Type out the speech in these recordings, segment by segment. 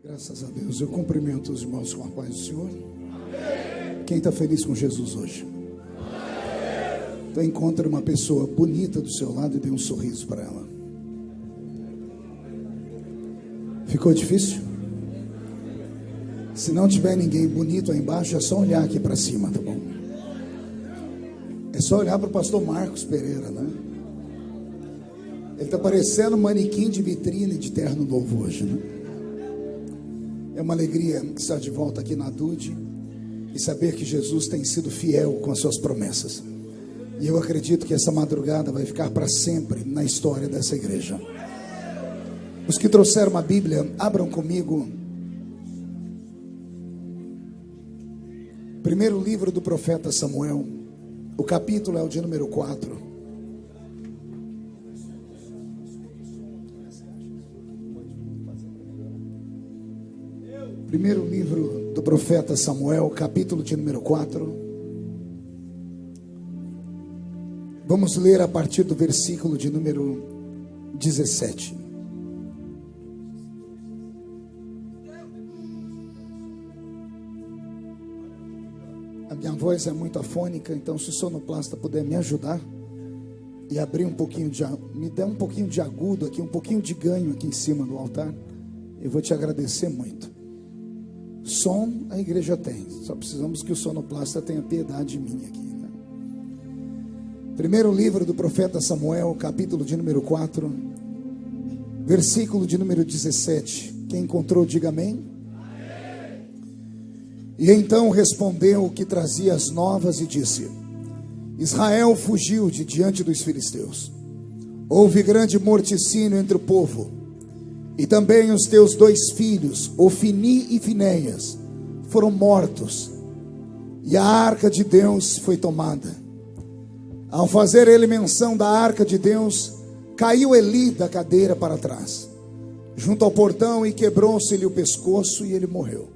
Graças a Deus. Eu cumprimento os irmãos com a paz do Senhor. Quem está feliz com Jesus hoje? Então encontre uma pessoa bonita do seu lado e dê um sorriso para ela. Ficou difícil? Se não tiver ninguém bonito aí embaixo, é só olhar aqui para cima, tá bom? É só olhar para o pastor Marcos Pereira, né? Ele está parecendo um manequim de vitrine de terno novo hoje, né? É uma alegria estar de volta aqui na DUD e saber que Jesus tem sido fiel com as suas promessas. E eu acredito que essa madrugada vai ficar para sempre na história dessa igreja. Os que trouxeram a Bíblia, abram comigo. Primeiro livro do profeta Samuel, o capítulo é o de número 4. Primeiro livro do profeta Samuel, capítulo de número 4. Vamos ler a partir do versículo de número 17. A minha voz é muito afônica, então se o sonoplasta puder me ajudar e abrir um pouquinho me der um pouquinho de agudo aqui, um pouquinho de ganho aqui em cima do altar, eu vou te agradecer muito. Som a igreja tem, só precisamos que o sonoplasta tenha piedade de mim aqui, né? Primeiro livro do profeta Samuel, capítulo de número 4, versículo de número 17. Quem encontrou, diga amém. E então respondeu o que trazia as novas e disse: Israel fugiu de diante dos filisteus. Houve grande morticínio entre o povo. E também os teus 2 filhos, Ofni e Finéias, foram mortos. E a arca de Deus foi tomada. Ao fazer ele menção da arca de Deus, caiu Eli da cadeira para trás, junto ao portão, e quebrou-se-lhe o pescoço e ele morreu.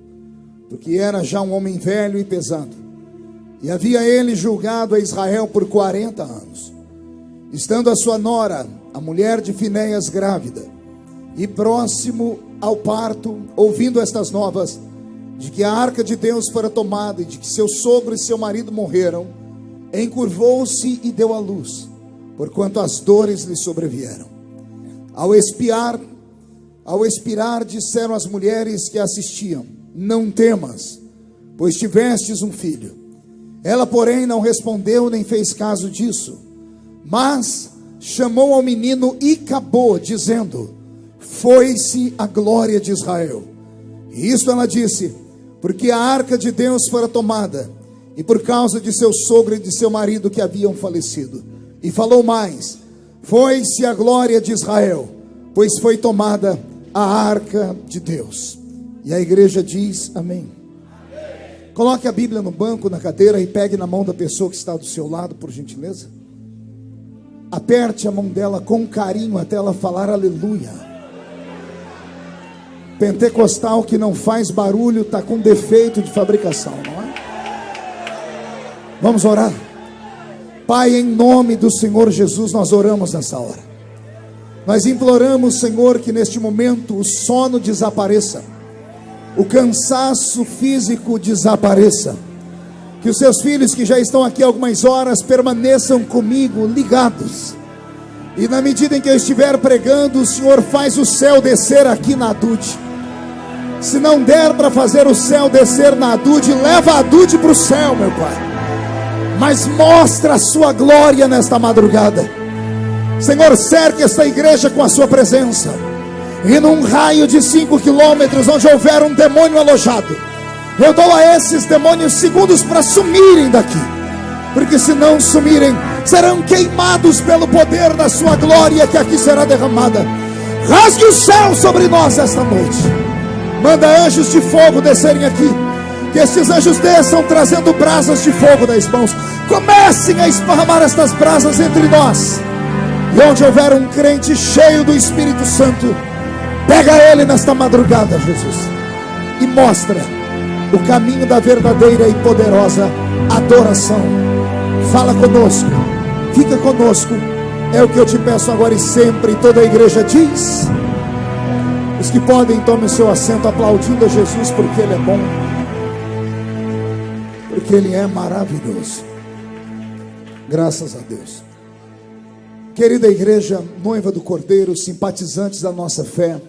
Porque era já um homem velho e pesado. E havia ele julgado a Israel por 40 anos. Estando a sua nora, a mulher de Finéias, grávida, e próximo ao parto, ouvindo estas novas, de que a arca de Deus fora tomada, e de que seu sogro e seu marido morreram, encurvou-se e deu à luz, porquanto as dores lhe sobrevieram. Ao expirar, disseram as mulheres que assistiam: Não temas, pois tivestes um filho. Ela, porém, não respondeu nem fez caso disso, mas chamou ao menino Icabô, dizendo: Foi-se a glória de Israel. E isto ela disse, porque a arca de Deus fora tomada, e por causa de seu sogro e de seu marido que haviam falecido. E falou mais: Foi-se a glória de Israel, pois foi tomada a arca de Deus. E a igreja diz amém. Coloque a Bíblia no banco, na cadeira, e pegue na mão da pessoa que está do seu lado, por gentileza. Aperte a mão dela com carinho até ela falar aleluia. Pentecostal que não faz barulho está com defeito de fabricação, não é? Vamos orar. Pai, em nome do Senhor Jesus, nós oramos nessa hora. Nós imploramos, Senhor, que neste momento o sono desapareça, o cansaço físico desapareça, que os seus filhos que já estão aqui há algumas horas permaneçam comigo ligados. E na medida em que eu estiver pregando, o Senhor faz o céu descer aqui na DUD. Se não der para fazer o céu descer na DUD, leva a DUD para o céu, meu Pai. Mas mostra a sua glória nesta madrugada. Senhor, cerque esta igreja com a sua presença. E num raio de 5 quilômetros, onde houver um demônio alojado, eu dou a esses demônios segundos para sumirem daqui. Porque se não sumirem, serão queimados pelo poder da sua glória que aqui será derramada. Rasgue o céu sobre nós esta noite. Manda anjos de fogo descerem aqui. Que estes anjos desçam trazendo brasas de fogo das mãos. Comecem a esparramar estas brasas entre nós. E onde houver um crente cheio do Espírito Santo, pega ele nesta madrugada, Jesus, e mostra o caminho da verdadeira e poderosa adoração. Fala conosco, fica conosco. É o que eu te peço agora e sempre. E toda a igreja diz: Os que podem, tomem o seu assento aplaudindo a Jesus, porque Ele é bom, porque Ele é maravilhoso. Graças a Deus. Querida igreja, noiva do Cordeiro, simpatizantes da nossa fé,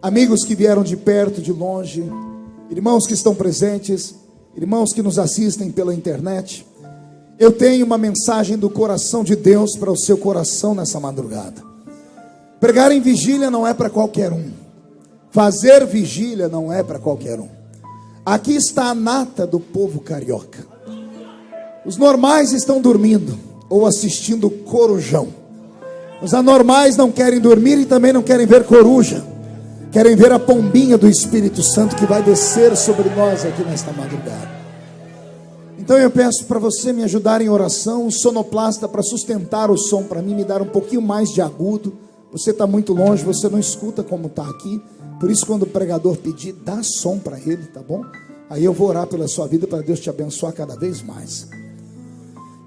amigos que vieram de perto, de longe, irmãos que estão presentes, irmãos que nos assistem pela internet, eu tenho uma mensagem do coração de Deus para o seu coração nessa madrugada. Pregar em vigília não é para qualquer um. Fazer vigília não é para qualquer um. Aqui está a nata do povo carioca. Os normais estão dormindo ou assistindo corujão. Os anormais não querem dormir e também não querem ver coruja. Querem ver a pombinha do Espírito Santo que vai descer sobre nós aqui nesta madrugada. Então eu peço para você me ajudar em oração, um sonoplasta para sustentar o som para mim, me dar um pouquinho mais de agudo. Você está muito longe, você não escuta como está aqui. Por isso, quando o pregador pedir, dá som para ele, tá bom? Aí eu vou orar pela sua vida para Deus te abençoar cada vez mais.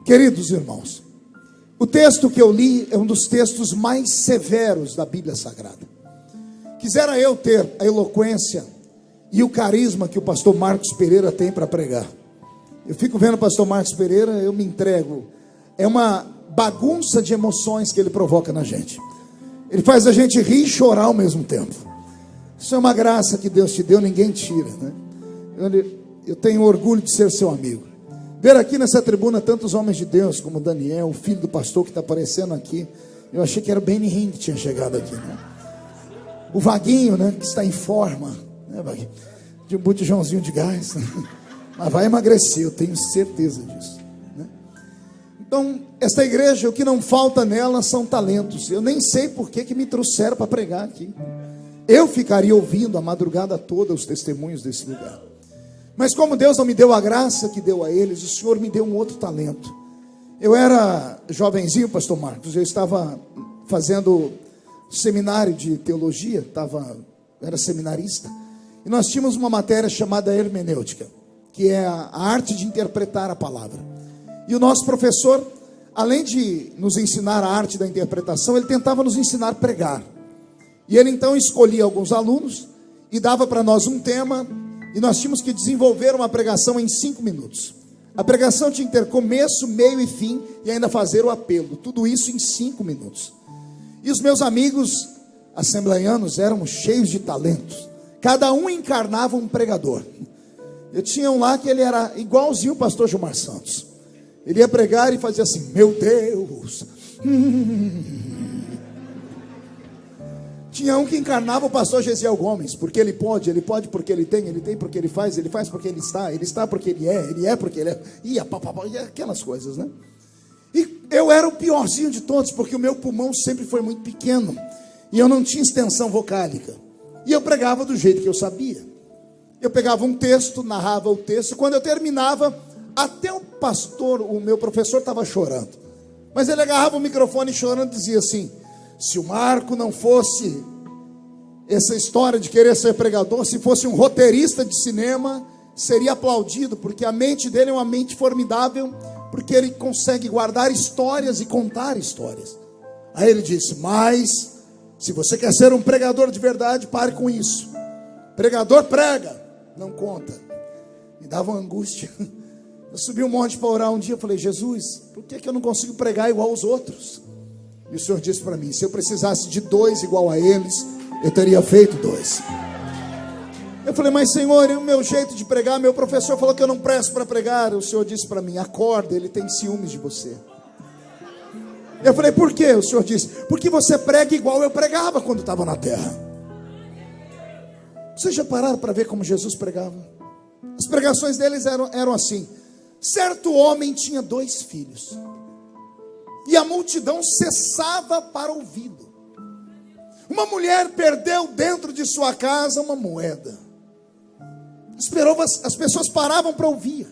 Queridos irmãos, o texto que eu li é um dos textos mais severos da Bíblia Sagrada. Quisera eu ter a eloquência e o carisma que o pastor Marcos Pereira tem para pregar. Eu fico vendo o pastor Marcos Pereira, eu me entrego. É uma bagunça de emoções que ele provoca na gente. Ele faz a gente rir e chorar ao mesmo tempo. Isso é uma graça que Deus te deu, ninguém tira, né? Eu tenho orgulho de ser seu amigo. Ver aqui nessa tribuna tantos homens de Deus, como Daniel, o filho do pastor que está aparecendo aqui. Eu achei que era o Benny Hinn que tinha chegado aqui, né? O Vaguinho, né, que está em forma, né, Vaguinho? De um botijãozinho de gás, né? Mas vai emagrecer, eu tenho certeza disso, né? Então, esta igreja, o que não falta nela são talentos. Eu nem sei por que me trouxeram para pregar aqui. Eu ficaria ouvindo a madrugada toda os testemunhos desse lugar. Mas como Deus não me deu a graça que deu a eles, o Senhor me deu um outro talento. Eu era jovenzinho, pastor Marcos, eu estava fazendo seminário de teologia, era seminarista, e nós tínhamos uma matéria chamada hermenêutica, que é a arte de interpretar a palavra. E o nosso professor, além de nos ensinar a arte da interpretação, ele tentava nos ensinar a pregar. E ele então escolhia alguns alunos e dava para nós um tema, e nós tínhamos que desenvolver uma pregação em 5 minutos. A pregação tinha que ter começo, meio e fim, e ainda fazer o apelo. Tudo isso em 5 minutos. E os meus amigos assembleianos eram cheios de talentos. Cada um encarnava um pregador. Eu tinha um lá que ele era igualzinho o pastor Gilmar Santos. Ele ia pregar e fazia assim: meu Deus. Tinha um que encarnava o pastor Gesiel Gomes, porque ele pode porque ele tem porque ele faz porque ele está porque ele é porque ele é, e aquelas coisas, né? E eu era o piorzinho de todos, porque o meu pulmão sempre foi muito pequeno, e eu não tinha extensão vocálica, e eu pregava do jeito que eu sabia. Eu pegava um texto, narrava o texto, e quando eu terminava, até o pastor, o meu professor, estava chorando, mas ele agarrava o microfone chorando e dizia assim: se o Marco não fosse essa história de querer ser pregador, se fosse um roteirista de cinema, seria aplaudido, porque a mente dele é uma mente formidável, porque ele consegue guardar histórias e contar histórias. Aí ele disse: mas se você quer ser um pregador de verdade, pare com isso. Pregador prega, não conta. Me dava uma angústia. Eu subi um monte para orar um dia, eu falei: Jesus, por que eu não consigo pregar igual aos outros? E o Senhor disse para mim: se eu precisasse de 2 igual a eles, eu teria feito 2. Eu falei: mas Senhor, o meu jeito de pregar, meu professor falou que eu não presto para pregar. O Senhor disse para mim: acorda, ele tem ciúmes de você. Eu falei: por quê? O Senhor disse: porque você prega igual eu pregava quando estava na terra. Vocês já pararam para ver como Jesus pregava? As pregações deles eram assim: certo homem tinha 2 filhos, e a multidão cessava para ouvi-lo. Uma mulher perdeu dentro de sua casa uma moeda. As pessoas paravam para ouvir.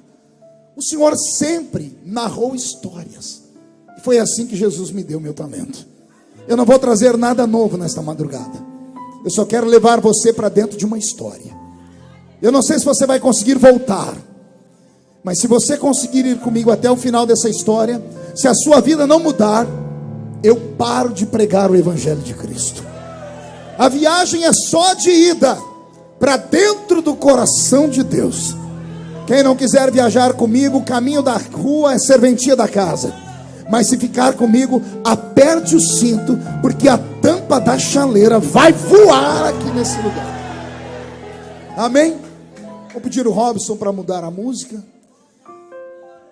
O Senhor sempre narrou histórias. E foi assim que Jesus me deu meu talento. Eu não vou trazer nada novo nesta madrugada. Eu só quero levar você para dentro de uma história. Eu não sei se você vai conseguir voltar, mas se você conseguir ir comigo até o final dessa história, se a sua vida não mudar, eu paro de pregar o Evangelho de Cristo. A viagem é só de ida para dentro do coração de Deus. Quem não quiser viajar comigo, o caminho da rua é serventia da casa. Mas se ficar comigo, aperte o cinto, porque a tampa da chaleira vai voar aqui nesse lugar. Amém? Vou pedir o Robson para mudar a música.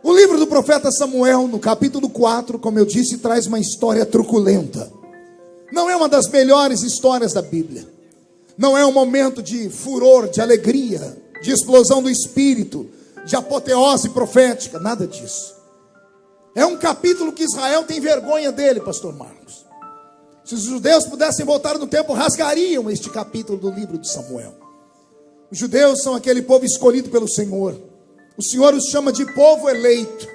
O livro do profeta Samuel, no capítulo 4, como eu disse, traz uma história truculenta. Não é uma das melhores histórias da Bíblia. Não é um momento de furor, de alegria, de explosão do espírito, de apoteose profética, nada disso. É um capítulo que Israel tem vergonha dele, pastor Marcos. Se os judeus pudessem voltar no tempo, rasgariam este capítulo do livro de Samuel. Os judeus são aquele povo escolhido pelo Senhor. O Senhor os chama de povo eleito.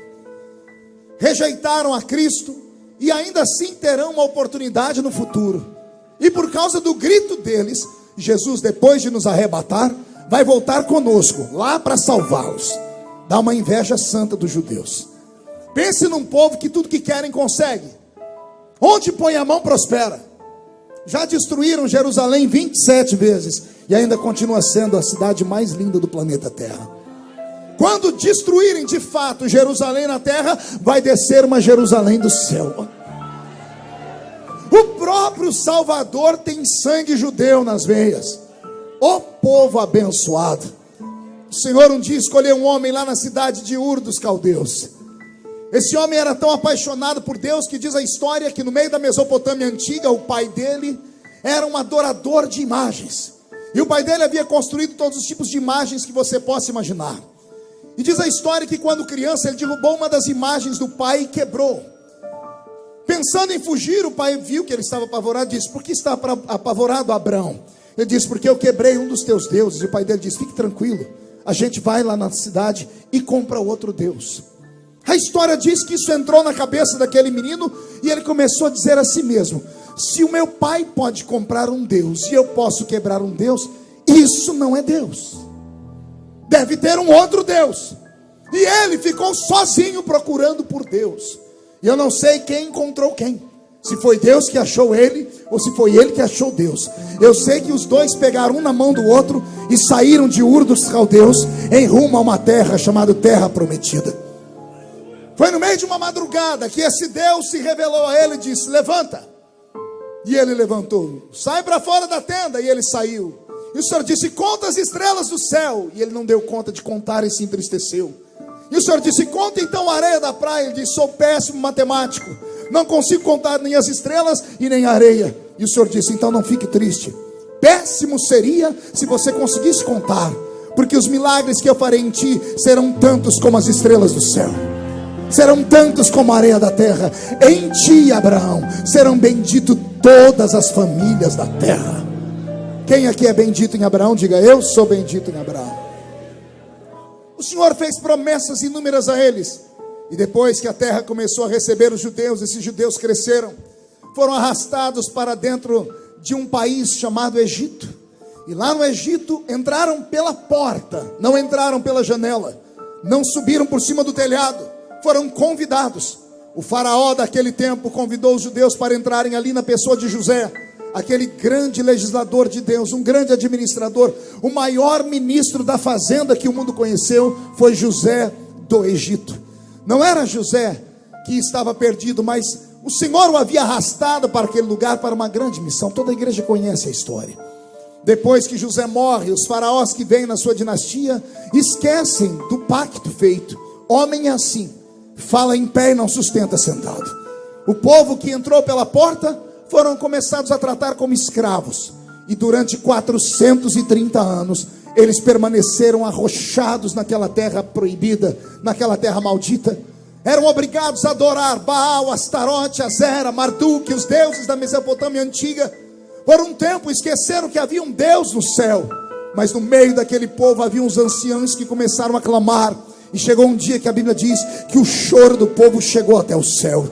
Rejeitaram a Cristo e ainda assim terão uma oportunidade no futuro. E por causa do grito deles, Jesus, depois de nos arrebatar, vai voltar conosco, lá para salvá-los. Dá uma inveja santa dos judeus. Pense num povo que tudo que querem consegue. Onde põe a mão prospera. Já destruíram Jerusalém 27 vezes e ainda continua sendo a cidade mais linda do planeta Terra. Quando destruírem de fato Jerusalém na terra, vai descer uma Jerusalém do céu. O próprio Salvador tem sangue judeu nas veias. O povo abençoado. O Senhor um dia escolheu um homem lá na cidade de Ur dos Caldeus. Esse homem era tão apaixonado por Deus que diz a história que no meio da Mesopotâmia antiga, o pai dele era um adorador de imagens. E o pai dele havia construído todos os tipos de imagens que você possa imaginar. E diz a história que quando criança ele derrubou uma das imagens do pai e quebrou. Pensando em fugir, o pai viu que ele estava apavorado e disse: por que está apavorado, Abraão? Ele disse: porque eu quebrei um dos teus deuses. E o pai dele disse: fique tranquilo, a gente vai lá na cidade e compra outro Deus. A história diz que isso entrou na cabeça daquele menino e ele começou a dizer a si mesmo: se o meu pai pode comprar um Deus e eu posso quebrar um Deus, isso não é Deus. Deve ter um outro Deus. E ele ficou sozinho procurando por Deus. E eu não sei quem encontrou quem. Se foi Deus que achou ele ou se foi ele que achou Deus. Eu sei que os dois pegaram um na mão do outro e saíram de Ur dos Caldeus em rumo a uma terra chamada Terra Prometida. Foi no meio de uma madrugada que esse Deus se revelou a ele e disse: levanta. E ele levantou. Sai para fora da tenda. E ele saiu. E o Senhor disse: conta as estrelas do céu. E ele não deu conta de contar e se entristeceu. E o Senhor disse: conta então a areia da praia. Ele disse: sou péssimo matemático, não consigo contar nem as estrelas e nem a areia. E o Senhor disse: então não fique triste. Péssimo seria se você conseguisse contar, porque os milagres que eu farei em ti serão tantos como as estrelas do céu, serão tantos como a areia da terra. Em ti, Abraão, serão benditas todas as famílias da terra. Quem aqui é bendito em Abraão? Diga: eu sou bendito em Abraão. O Senhor fez promessas inúmeras a eles. E depois que a terra começou a receber os judeus, esses judeus cresceram, foram arrastados para dentro de um país chamado Egito. E lá no Egito entraram pela porta, não entraram pela janela, não subiram por cima do telhado, foram convidados. O faraó daquele tempo convidou os judeus para entrarem ali na pessoa de José, aquele grande legislador de Deus, um grande administrador. O maior ministro da fazenda que o mundo conheceu foi José do Egito. Não era José que estava perdido, mas o Senhor o havia arrastado para aquele lugar para uma grande missão. Toda a igreja conhece a história. Depois que José morre, os faraós que vêm na sua dinastia esquecem do pacto feito. Homem é assim, fala em pé e não sustenta sentado. O povo que entrou pela porta foram começados a tratar como escravos. E durante 430 anos eles permaneceram arrochados naquela terra proibida, naquela terra maldita. Eram obrigados a adorar Baal, Astarote, Azera, Marduk, os deuses da Mesopotâmia antiga. Por um tempo esqueceram que havia um Deus no céu. Mas no meio daquele povo havia uns anciãos que começaram a clamar. E chegou um dia que a Bíblia diz que o choro do povo chegou até o céu.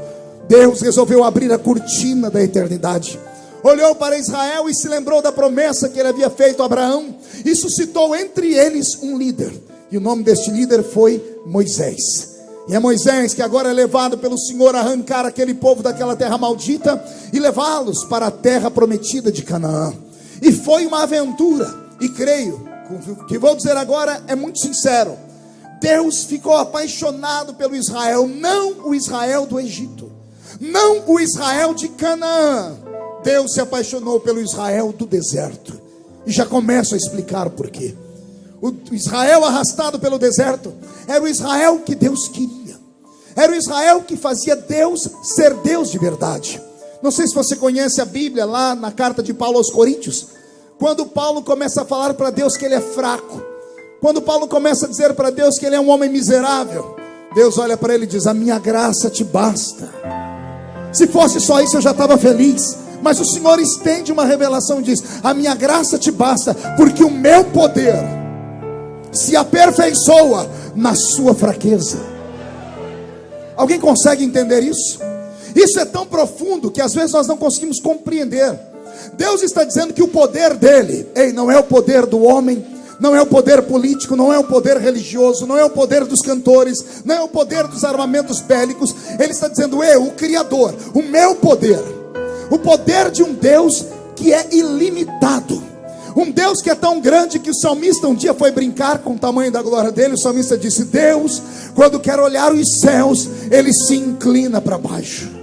Deus resolveu abrir a cortina da eternidade. Olhou para Israel e se lembrou da promessa que ele havia feito a Abraão. E suscitou entre eles um líder. E o nome deste líder foi Moisés. E é Moisés que agora é levado pelo Senhor a arrancar aquele povo daquela terra maldita e levá-los para a terra prometida de Canaã. E foi uma aventura. E creio, o que vou dizer agora é muito sincero. Deus ficou apaixonado pelo Israel, não o Israel do Egito, não o Israel de Canaã. Deus se apaixonou pelo Israel do deserto. E já começo a explicar o porquê. O Israel arrastado pelo deserto era o Israel que Deus queria. Era o Israel que fazia Deus ser Deus de verdade. Não sei se você conhece a Bíblia, lá na carta de Paulo aos Coríntios, quando Paulo começa a falar para Deus que ele é fraco, quando Paulo começa a dizer para Deus que ele é um homem miserável, Deus olha para ele e diz: a minha graça te basta. Se fosse só isso eu já estava feliz. Mas o Senhor estende uma revelação e diz: a minha graça te basta, porque o meu poder se aperfeiçoa na sua fraqueza. Alguém consegue entender isso? Isso é tão profundo que às vezes nós não conseguimos compreender. Deus está dizendo que o poder dele, não é o poder do homem, não é o poder político, não é o poder religioso, não é o poder dos cantores, não é o poder dos armamentos bélicos. Ele está dizendo: eu, o Criador, o meu poder, o poder de um Deus que é ilimitado, um Deus que é tão grande que o salmista um dia foi brincar com o tamanho da glória dele. O salmista disse: Deus, quando quer olhar os céus, ele se inclina para baixo.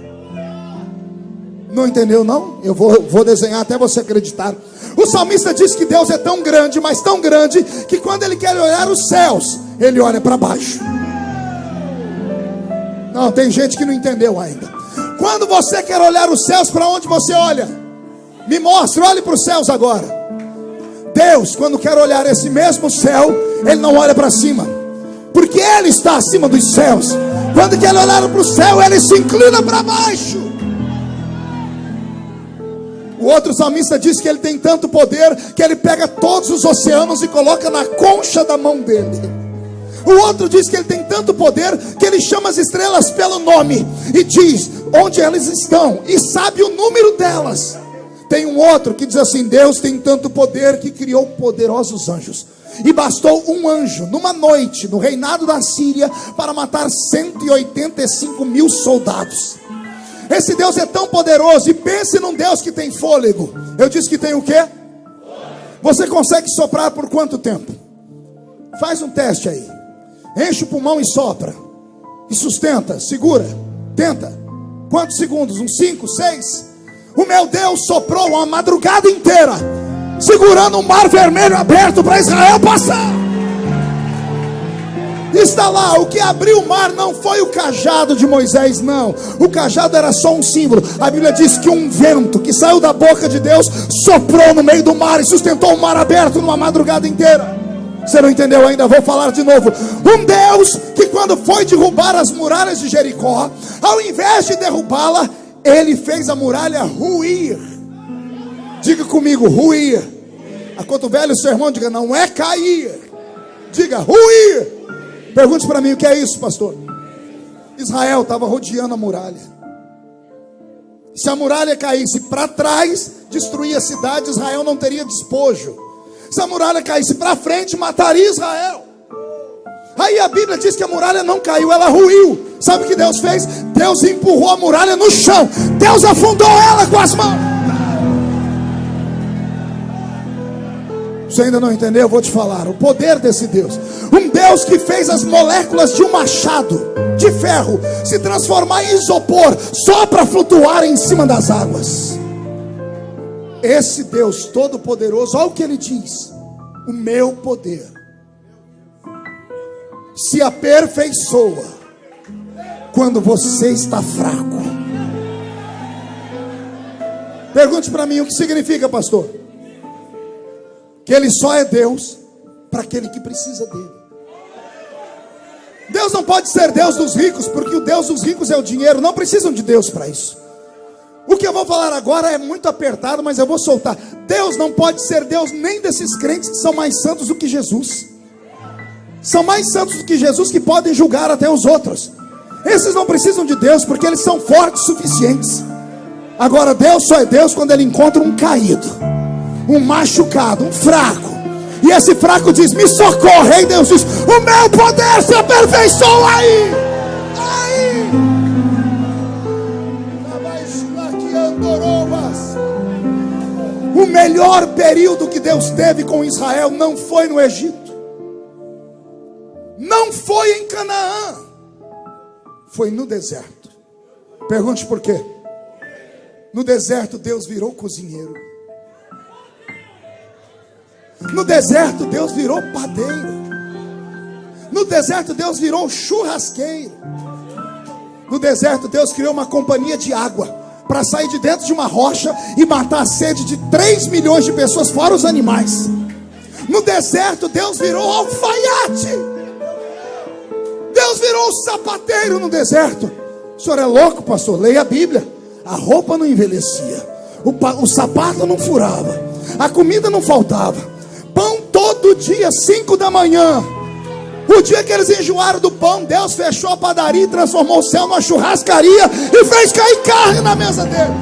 Não entendeu não? Eu vou desenhar até você acreditar. O salmista diz que Deus é tão grande, mas tão grande, que quando ele quer olhar os céus, ele olha para baixo. Não, tem gente que não entendeu ainda. Quando você quer olhar os céus, para onde você olha? Me mostre, olhe para os céus agora. Deus, quando quer olhar esse mesmo céu, ele não olha para cima, porque ele está acima dos céus. Quando quer olhar para o céu, ele se inclina para baixo. O outro salmista diz que ele tem tanto poder que ele pega todos os oceanos e coloca na concha da mão dele. O outro diz que ele tem tanto poder que ele chama as estrelas pelo nome e diz onde elas estão e sabe o número delas. Tem um outro que diz assim: Deus tem tanto poder que criou poderosos anjos, e bastou um anjo numa noite no reinado da Síria para matar 185 mil soldados. Esse Deus é tão poderoso. E pense num Deus que tem fôlego. Eu disse que tem o quê? Você consegue soprar por quanto tempo? Faz um teste aí. Enche o pulmão e sopra. E sustenta, segura, tenta. Quantos segundos? Uns 5, 6? O meu Deus soprou uma madrugada inteira, segurando um mar vermelho aberto para Israel passar. Está lá, o que abriu o mar não foi o cajado de Moisés, não. O cajado era só um símbolo. A Bíblia diz que um vento que saiu da boca de Deus soprou no meio do mar e sustentou o mar aberto numa madrugada inteira. Você não entendeu ainda? Vou falar de novo. Um Deus que quando foi derrubar as muralhas de Jericó, ao invés de derrubá-la, ele fez a muralha ruir. Diga comigo, ruir. Acotovele o seu irmão, diga: não é cair, diga ruir. Pergunte para mim: o que é isso, pastor? Israel estava rodeando a muralha. Se a muralha caísse para trás, destruía a cidade, Israel não teria despojo. Se a muralha caísse para frente, mataria Israel. Aí a Bíblia diz que a muralha não caiu, ela ruiu. Sabe o que Deus fez? Deus empurrou a muralha no chão. Deus afundou ela com as mãos. Você ainda não entendeu? Eu vou te falar. O poder desse Deus. Um Deus que fez as moléculas de um machado de ferro se transformar em isopor só para flutuar em cima das águas. Esse Deus todo poderoso, olha o que ele diz: o meu poder se aperfeiçoa quando você está fraco. Pergunte para mim: o que significa, pastor? Que ele só é Deus para aquele que precisa dele. Deus não pode ser Deus dos ricos, porque o Deus dos ricos é o dinheiro. Não precisam de Deus para isso. O que eu vou falar agora é muito apertado, mas eu vou soltar. Deus não pode ser Deus nem desses crentes que são mais santos do que Jesus. São mais santos do que Jesus, que podem julgar até os outros. Esses não precisam de Deus, porque eles são fortes o suficientes. Agora Deus só é Deus quando ele encontra um caído, um machucado, um fraco. E esse fraco diz: me socorre. E Deus diz: o meu poder se aperfeiçoa aí. O melhor período que Deus teve com Israel não foi no Egito, não foi em Canaã, foi no deserto. Pergunte por quê? No deserto Deus virou cozinheiro. No deserto Deus virou padeiro. No deserto Deus virou churrasqueiro. No deserto Deus criou uma companhia de água para sair de dentro de uma rocha e matar a sede de 3 milhões de pessoas, fora os animais. No deserto Deus virou alfaiate. Deus virou sapateiro no deserto. O senhor é louco, pastor? Leia a Bíblia. A roupa não envelhecia, o sapato não furava, a comida não faltava, pão todo dia, 5 da manhã. O dia que eles enjoaram do pão, Deus fechou a padaria e transformou o céu numa churrascaria e fez cair carne na mesa dele.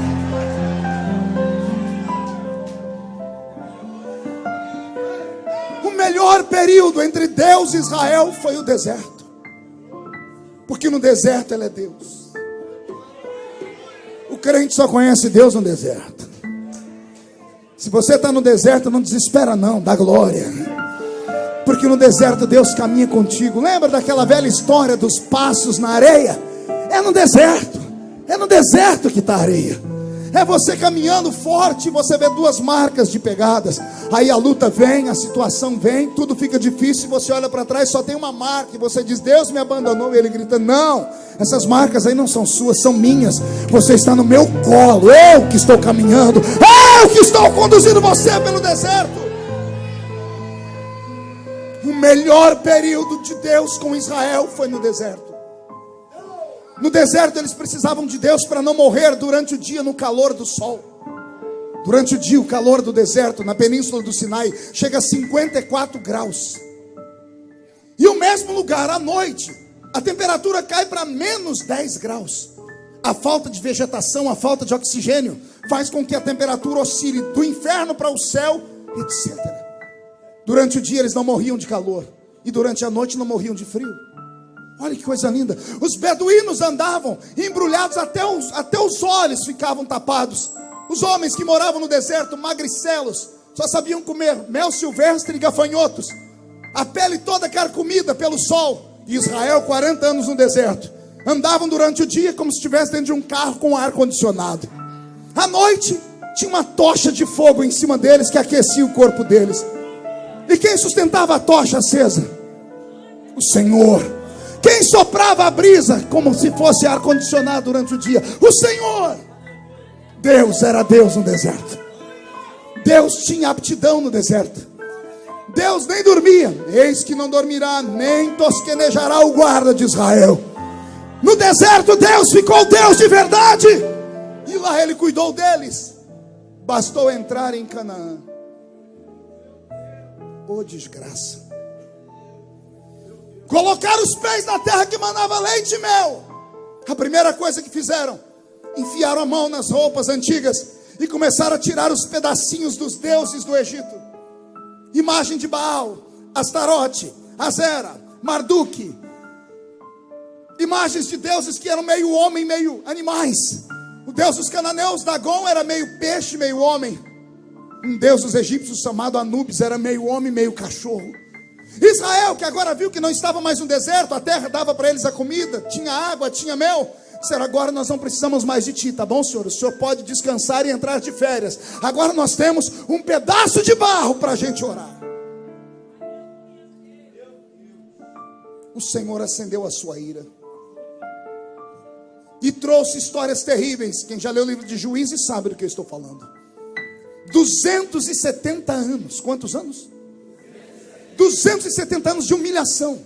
O melhor período entre Deus e Israel foi o deserto, porque no deserto ele é Deus. O crente só conhece Deus no deserto. Se você está no deserto, não desespera não, dá glória, porque no deserto Deus caminha contigo. Lembra daquela velha história dos passos na areia? É no deserto que está a areia. É você caminhando forte, você vê 2 marcas de pegadas. Aí a luta vem, a situação vem, tudo fica difícil, você olha para trás, só tem uma marca, e você diz: Deus me abandonou. E ele grita: não, essas marcas aí não são suas, são minhas. Você está no meu colo, eu que estou caminhando, eu que estou conduzindo você pelo deserto. O melhor período de Deus com Israel foi no deserto. No deserto eles precisavam de Deus para não morrer durante o dia no calor do sol. Durante o dia o calor do deserto na península do Sinai chega a 54 graus. E o mesmo lugar à noite a temperatura cai para menos 10 graus. A falta de vegetação, a falta de oxigênio faz com que a temperatura oscile do inferno para o céu, etc. Durante o dia eles não morriam de calor, e durante a noite não morriam de frio. Olha que coisa linda. Os beduínos andavam embrulhados até os olhos ficavam tapados. Os homens que moravam no deserto, magricelos, só sabiam comer mel silvestre e gafanhotos, a pele toda carcomida pelo sol. E Israel, 40 anos no deserto, andavam durante o dia como se estivesse dentro de um carro com ar condicionado. À noite tinha uma tocha de fogo em cima deles que aquecia o corpo deles. E quem sustentava a tocha acesa? O Senhor. Quem soprava a brisa como se fosse ar-condicionado durante o dia? O Senhor. Deus era Deus no deserto. Deus tinha aptidão no deserto. Deus nem dormia. Eis que não dormirá, nem tosquenejará o guarda de Israel. No deserto Deus ficou Deus de verdade. E lá ele cuidou deles. Bastou entrar em Canaã. Oh, desgraça. Colocar os pés na terra que manava leite e mel. A primeira coisa que fizeram, enfiaram a mão nas roupas antigas e começaram a tirar os pedacinhos dos deuses do Egito. Imagem de Baal, Astarote, Azera, Marduk. Imagens de deuses que eram meio homem, meio animais. O deus dos cananeus, Dagon, era meio peixe, meio homem. Um deus dos egípcios chamado Anubis era meio homem, meio cachorro. Israel, que agora viu que não estava mais no deserto, a terra dava para eles a comida, tinha água, tinha mel. Disseram: agora nós não precisamos mais de ti, tá bom, senhor? O senhor pode descansar e entrar de férias. Agora nós temos um pedaço de barro para a gente orar. O Senhor acendeu a sua ira e trouxe histórias terríveis. Quem já leu o livro de Juízes sabe do que eu estou falando. 270 anos. Quantos anos? 270 anos de humilhação.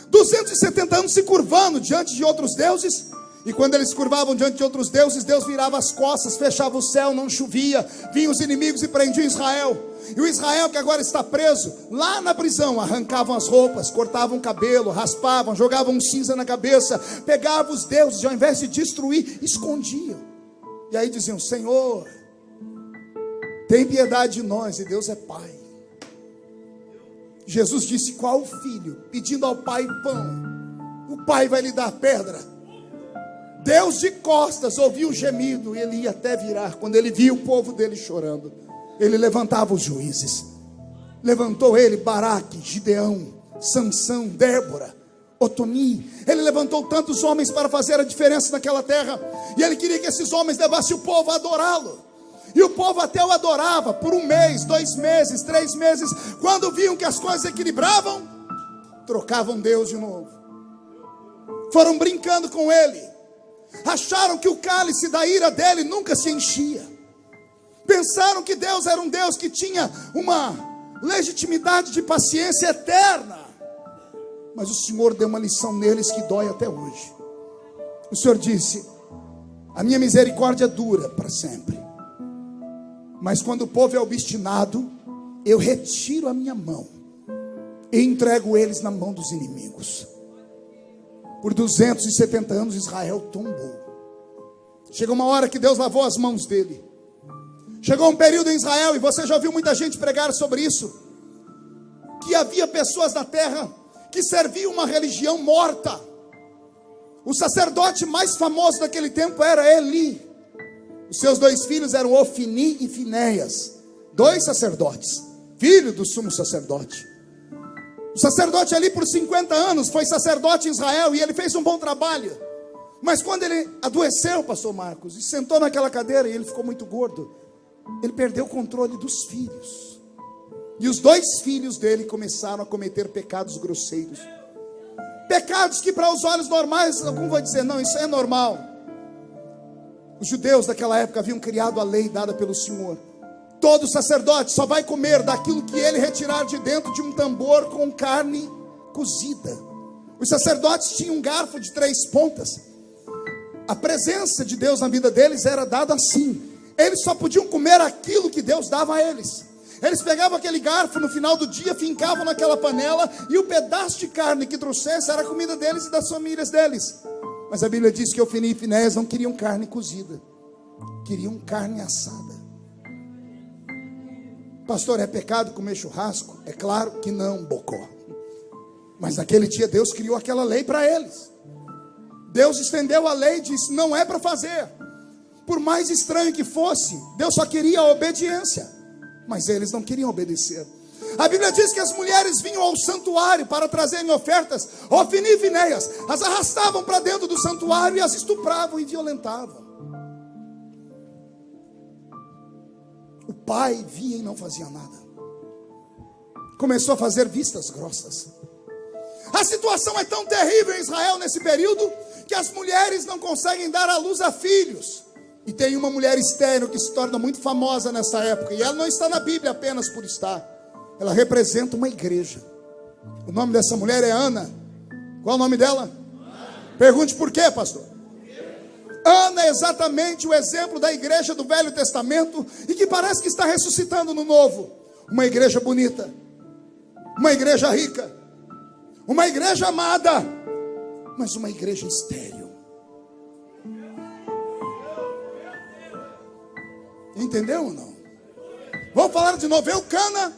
270 anos se curvando diante de outros deuses. E quando eles se curvavam diante de outros deuses, Deus virava as costas, fechava o céu, não chovia. Vinham os inimigos e prendiam Israel. E o Israel que agora está preso, lá na prisão, arrancavam as roupas, cortavam o cabelo, raspavam, jogavam cinza na cabeça, pegavam os deuses e ao invés de destruir, escondiam. E aí diziam: Senhor, tem piedade de nós. E Deus é Pai. Jesus disse: qual filho pedindo ao pai pão, o pai vai lhe dar pedra? Deus de costas ouviu o gemido e ele ia até virar quando ele viu o povo dele chorando. ele levantava os juízes. Levantou ele Baraque, Gideão, Sansão, Débora, Otoni. Ele levantou tantos homens para fazer a diferença naquela terra. E ele queria que esses homens levassem o povo a adorá-lo. E o povo até o adorava por 1 mês, 2 meses, 3 meses. Quando viam que as coisas equilibravam, trocavam Deus de novo. Foram brincando com ele. Acharam que o cálice da ira dele nunca se enchia. Pensaram que Deus era um Deus que tinha uma legitimidade de paciência eterna. Mas o Senhor deu uma lição neles que dói até hoje. O Senhor disse: a minha misericórdia dura para sempre, mas quando o povo é obstinado, eu retiro a minha mão e entrego eles na mão dos inimigos. Por 270 anos Israel tombou. Chegou uma hora que Deus lavou as mãos dele. Chegou um período em Israel, e você já ouviu muita gente pregar sobre isso, que havia pessoas na terra que serviam uma religião morta. O sacerdote mais famoso daquele tempo era Eli. Os seus 2 filhos eram Ofni e Finéias, 2 sacerdotes, filho do sumo sacerdote. O sacerdote ali por 50 anos foi sacerdote em Israel, e ele fez um bom trabalho. Mas quando ele adoeceu, pastor Marcos, e sentou naquela cadeira, e ele ficou muito gordo, ele perdeu o controle dos filhos. E os 2 filhos dele começaram a cometer pecados grosseiros. Pecados que para os olhos normais, algum vai dizer, não, isso é normal. Os judeus daquela época haviam criado a lei dada pelo Senhor. Todo sacerdote só vai comer daquilo que ele retirar de dentro de um tambor com carne cozida. Os sacerdotes tinham um garfo de 3 pontas. A presença de Deus na vida deles era dada assim. Eles só podiam comer aquilo que Deus dava a eles. Eles pegavam aquele garfo no final do dia, fincavam naquela panela, e o pedaço de carne que trouxesse era a comida deles e das famílias deles. Mas a Bíblia diz que Ofni e Finéias não queriam carne cozida, queriam carne assada. Pastor, é pecado comer churrasco? É claro que não, bocó. Mas naquele dia Deus criou aquela lei para eles. Deus estendeu a lei e disse: não é para fazer. Por mais estranho que fosse, Deus só queria a obediência, mas eles não queriam obedecer. A Bíblia diz que as mulheres vinham ao santuário para trazerem ofertas. Ofni e Finéias as arrastavam para dentro do santuário e as estupravam e violentavam. O pai via e não fazia nada. Começou a fazer vistas grossas. A situação é tão terrível em Israel nesse período que as mulheres não conseguem dar à luz a filhos. E tem uma mulher estéril que se torna muito famosa nessa época, e ela não está na Bíblia apenas por estar. Ela representa uma igreja. O nome dessa mulher é Ana. Qual é o nome dela? Ana. Pergunte por quê, pastor? Ana é exatamente o exemplo da igreja do Velho Testamento, e que parece que está ressuscitando no Novo. Uma igreja bonita, uma igreja rica, uma igreja amada, mas uma igreja estéril. Entendeu ou não? Vamos falar de novo. Eucana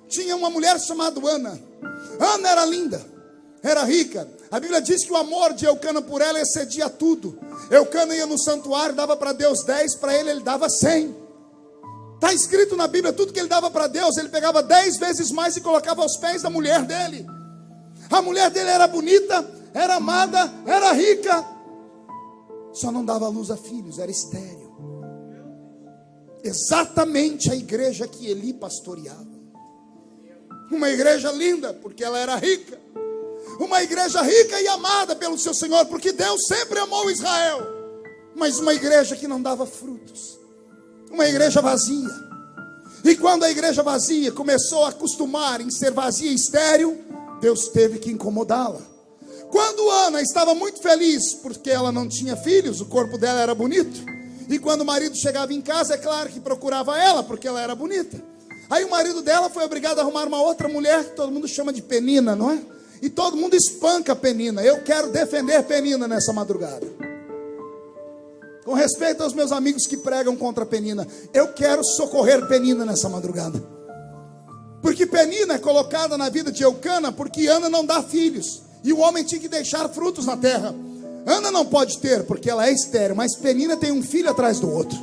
tinha uma mulher chamada Ana. Ana era linda, era rica. A Bíblia diz que o amor de Eucana por ela excedia tudo. Eucana ia no santuário, dava para Deus 10, para ele dava 100. Está escrito na Bíblia, tudo que ele dava para Deus, ele pegava 10 vezes mais e colocava aos pés da mulher dele. A mulher dele era bonita, era amada, era rica, só não dava luz a filhos, era estéril. Exatamente a igreja que Eli pastoreava. Uma igreja linda, porque ela era rica. Uma igreja rica e amada pelo seu Senhor, porque Deus sempre amou Israel. Mas uma igreja que não dava frutos. Uma igreja vazia. E quando a igreja vazia começou a acostumar em ser vazia e estéril, Deus teve que incomodá-la. Quando Ana estava muito feliz porque ela não tinha filhos, o corpo dela era bonito. E quando o marido chegava em casa, é claro que procurava ela, porque ela era bonita. Aí o marido dela foi obrigado a arrumar uma outra mulher, que todo mundo chama de Penina, não é? E todo mundo espanca Penina. Eu quero defender Penina nessa madrugada. Com respeito aos meus amigos que pregam contra Penina, eu quero socorrer Penina nessa madrugada. Porque Penina é colocada na vida de Eucana, porque Ana não dá filhos. E o homem tinha que deixar frutos na terra. Ana não pode ter, porque ela é estéril, mas Penina tem um filho atrás do outro.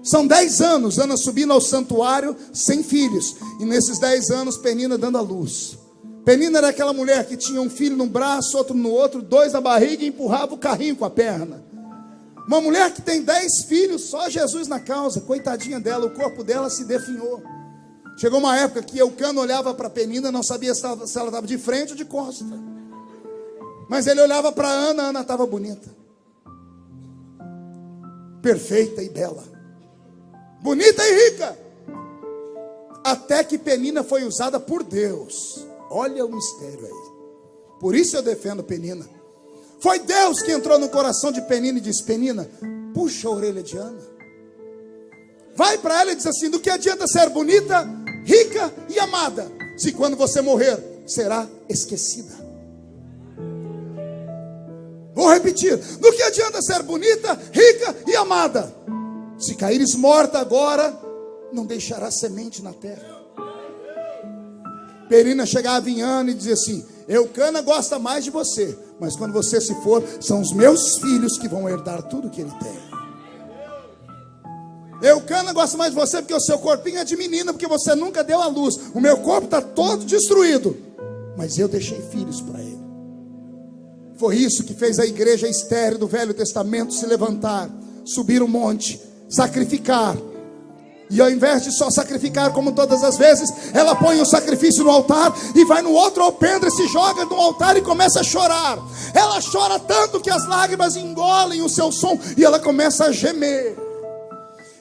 São 10 anos, Ana subindo ao santuário sem filhos. E nesses 10 anos, Penina dando à luz. Penina era aquela mulher que tinha um filho num braço, outro no outro, 2 na barriga e empurrava o carrinho com a perna. Uma mulher que tem 10 filhos, só Jesus na causa. Coitadinha dela, o corpo dela se definhou. Chegou uma época que Eucana olhava para Penina, não sabia se ela estava de frente ou de costa. Mas ele olhava para Ana, Ana estava bonita. Perfeita e bela. Bonita e rica. Até que Penina foi usada por Deus. Olha o mistério aí. Por isso eu defendo Penina. Foi Deus que entrou no coração de Penina e disse: Penina, puxa a orelha de Ana. Vai para ela e diz assim: do que adianta ser bonita, rica e amada, se quando você morrer, será esquecida? Vou repetir: do que adianta ser bonita, rica e amada, se caíres morta agora, não deixará semente na terra. Penina chegava em Ana e dizia assim: Eucana gosta mais de você, mas quando você se for, são os meus filhos que vão herdar tudo que ele tem. Eucana gosta mais de você porque o seu corpinho é de menina, porque você nunca deu à luz. O meu corpo está todo destruído, mas eu deixei filhos para ele. Foi isso que fez a igreja estéril do Velho Testamento se levantar, subir um monte, sacrificar. E ao invés de só sacrificar como todas as vezes, ela põe o sacrifício no altar e vai no outro alpendre, se joga no altar e começa a chorar. Ela chora tanto que as lágrimas engolem o seu som e ela começa a gemer.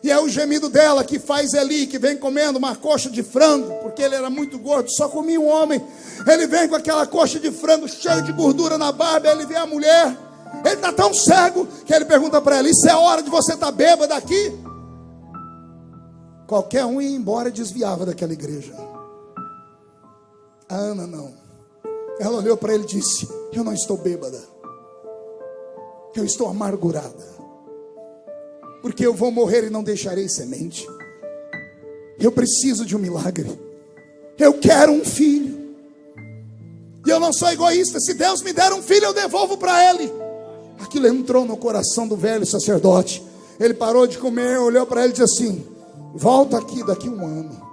E é o gemido dela que faz Eli, que vem comendo uma coxa de frango, porque ele era muito gordo, só comia um homem. Ele vem com aquela coxa de frango cheia de gordura na barba, ele vê a mulher. Ele está tão cego que ele pergunta para ela: isso é hora de você estar bêbada aqui? Qualquer um ia embora e desviava daquela igreja. A Ana não. Ela olhou para ele e disse: eu não estou bêbada, eu estou amargurada, porque eu vou morrer e não deixarei semente. Eu preciso de um milagre. Eu quero um filho. E eu não sou egoísta. Se Deus me der um filho, eu devolvo para ele. Aquilo entrou no coração do velho sacerdote. Ele parou de comer, olhou para ele e disse assim: volta aqui daqui 1 ano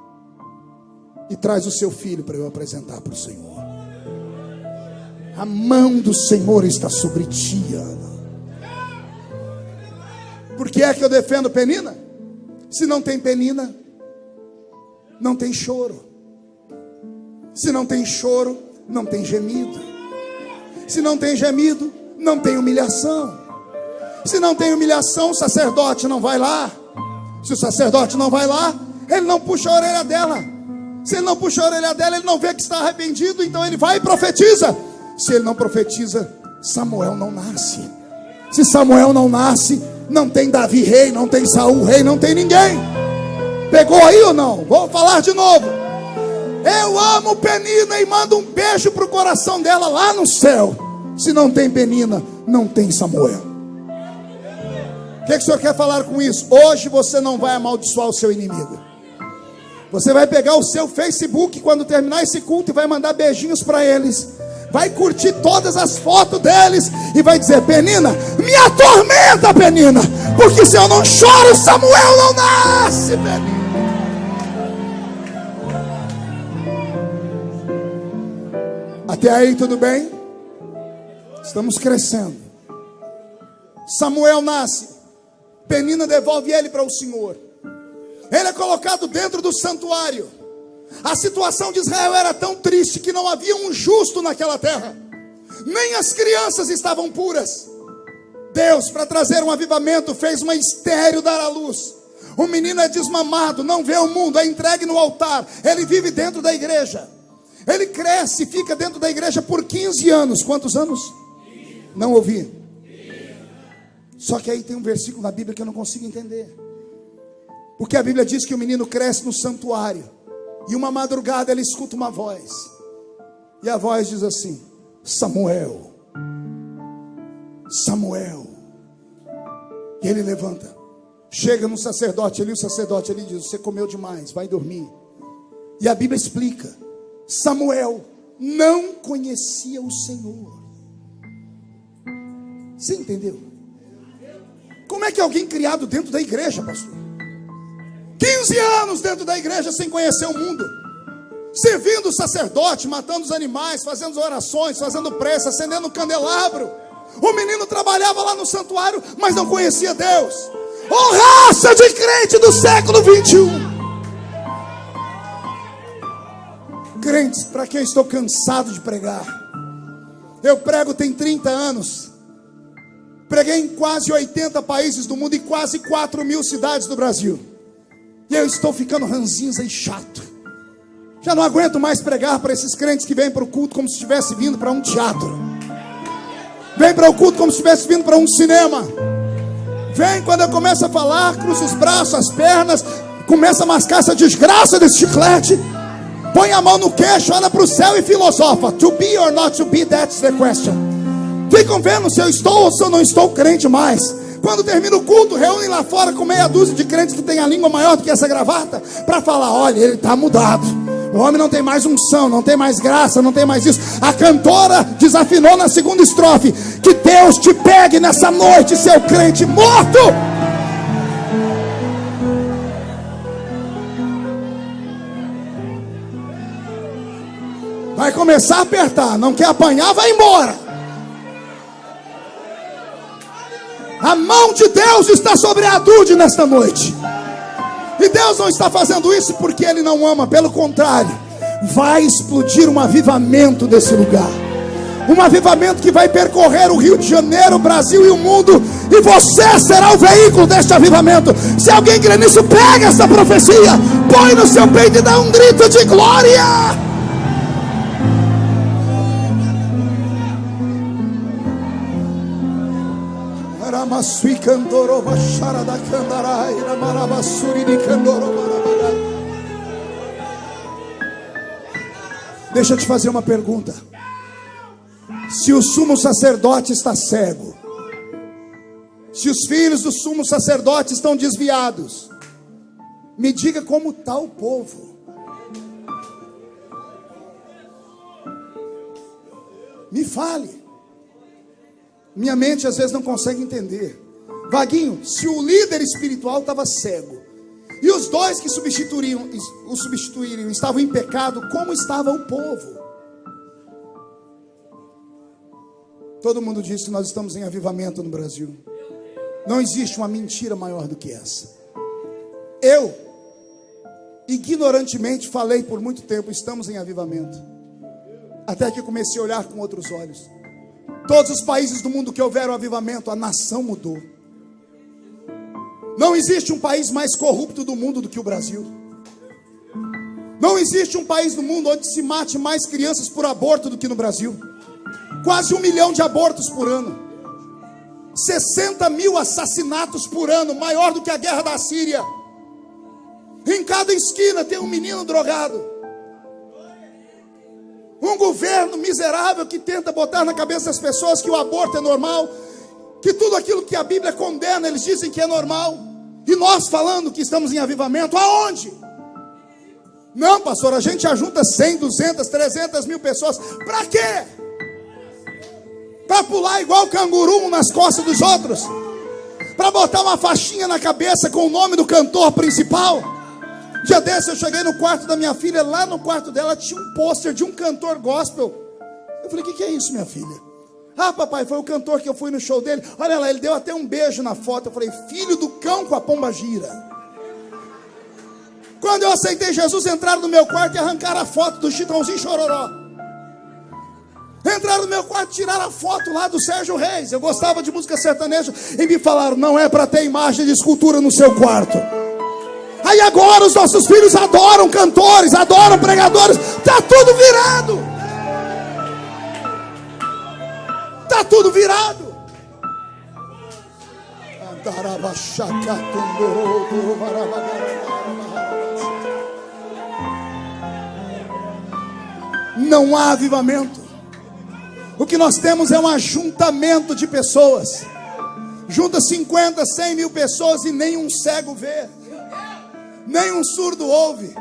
e traz o seu filho para eu apresentar para o Senhor. A mão do Senhor está sobre ti, Ana. Por que é que eu defendo Penina? Se não tem Penina, não tem choro. Se não tem choro, não tem gemido. Se não tem gemido, não tem humilhação. Se não tem humilhação, o sacerdote não vai lá. Se o sacerdote não vai lá, ele não puxa a orelha dela. Se ele não puxa a orelha dela, ele não vê que está arrependido, então ele vai e profetiza. Se ele não profetiza, Samuel não nasce. Se Samuel não nasce, não tem Davi rei, não tem Saul rei, não tem ninguém. Pegou aí ou não? Vou falar de novo. Eu amo Penina e mando um beijo para o coração dela lá no céu. Se não tem Penina, não tem Samuel. O que o senhor quer falar com isso? Hoje você não vai amaldiçoar o seu inimigo. Você vai pegar o seu Facebook quando terminar esse culto e vai mandar beijinhos para eles. Vai curtir todas as fotos deles e vai dizer: Penina, me atormenta, Penina, porque se eu não choro, Samuel não nasce, Penina. Até aí tudo bem? Estamos crescendo. Samuel nasce. Penina devolve ele para o Senhor. Ele é colocado dentro do santuário. A situação de Israel era tão triste que não havia um justo naquela terra. Nem as crianças estavam puras. Deus, para trazer um avivamento, fez uma estéril dar à luz. O menino é desmamado, não vê o mundo, é entregue no altar. Ele vive dentro da igreja. Ele cresce e fica dentro da igreja por 15 anos. Quantos anos? Não ouvi. Só que aí tem um versículo na Bíblia que eu não consigo entender. Porque a Bíblia diz que o menino cresce no santuário. E uma madrugada ele escuta uma voz. E a voz diz assim: Samuel, Samuel. E ele levanta. Chega no sacerdote ali, o sacerdote ali diz: você comeu demais, vai dormir. E a Bíblia explica: Samuel não conhecia o Senhor. Você entendeu? Como é que alguém criado dentro da igreja, pastor, 15 anos dentro da igreja sem conhecer o mundo, servindo o sacerdote, matando os animais, fazendo orações, fazendo prece, acendendo candelabro. O menino trabalhava lá no santuário, mas não conhecia Deus. Ô raça de crente do século 21, crentes para quem eu estou cansado de pregar. Eu prego tem 30 anos. Preguei em quase 80 países do mundo e quase 4.000 cidades do Brasil. E eu estou ficando ranzinza e chato. Já não aguento mais pregar para esses crentes que vêm para o culto como se estivesse vindo para um teatro. Vem para o culto como se estivesse vindo para um cinema. Vem, quando eu começo a falar, cruza os braços, as pernas, começa a mascar essa desgraça desse chiclete, põe a mão no queixo, olha para o céu e filosofa. To be or not to be, that's the question. Ficam vendo se eu estou ou se eu não estou crente mais. Quando termina o culto, reúnem lá fora com meia dúzia de crentes que tem a língua maior do que essa gravata, para falar: olha, ele está mudado. O homem não tem mais unção, não tem mais graça, não tem mais isso. A cantora desafinou na segunda estrofe. Que Deus te pegue nessa noite, seu crente morto. Vai começar a apertar, não quer apanhar, vai embora. A mão de Deus está sobre a Dude nesta noite. E Deus não está fazendo isso porque Ele não ama. Pelo contrário, vai explodir um avivamento desse lugar. Um avivamento que vai percorrer o Rio de Janeiro, o Brasil e o mundo. E você será o veículo deste avivamento. Se alguém crê nisso, pega essa profecia, põe no seu peito e dá um grito de glória. Deixa eu te fazer uma pergunta. Se o sumo sacerdote está cego, se os filhos do sumo sacerdote estão desviados, me diga como está o povo. Me fale. Minha mente às vezes não consegue entender. Vaguinho, se o líder espiritual estava cego e os dois que o substituiriam estavam em pecado, como estava o povo? Todo mundo diz que nós estamos em avivamento no Brasil. Não existe uma mentira maior do que essa. Eu, ignorantemente, falei por muito tempo: estamos em avivamento. Até que eu comecei a olhar com outros olhos. Todos os países do mundo que houveram avivamento, a nação mudou. Não existe um país mais corrupto do mundo do que o Brasil. Não existe um país do mundo onde se mate mais crianças por aborto do que no Brasil. Quase 1 milhão de abortos por ano. 60 mil assassinatos por ano, maior do que a guerra da Síria. Em cada esquina tem um menino drogado. Um governo miserável que tenta botar na cabeça das pessoas que o aborto é normal, que tudo aquilo que a Bíblia condena, eles dizem que é normal. E nós falando que estamos em avivamento, aonde? Não, pastor, a gente ajunta 100, 200, 300 mil pessoas. Para quê? Para pular igual canguru nas costas dos outros? Para botar uma faixinha na cabeça com o nome do cantor principal? Dia desse eu cheguei no quarto da minha filha, lá no quarto dela tinha um pôster de um cantor gospel. Eu falei: o que é isso, minha filha? Ah, papai, foi o cantor que eu fui no show dele. Olha lá, ele deu até um beijo na foto. Eu falei: filho do cão com a pomba gira. Quando eu aceitei Jesus, entraram no meu quarto e arrancaram a foto do Chitãozinho Chororó. Entraram no meu quarto e tiraram a foto lá do Sérgio Reis. Eu gostava de música sertaneja e me falaram: não é para ter imagem de escultura no seu quarto. Aí agora os nossos filhos adoram cantores, adoram pregadores. Está tudo virado. Está tudo virado. Não há avivamento. O que nós temos é um ajuntamento de pessoas. Junta 50, 100 mil pessoas e nem um cego vê, nem um surdo ouve,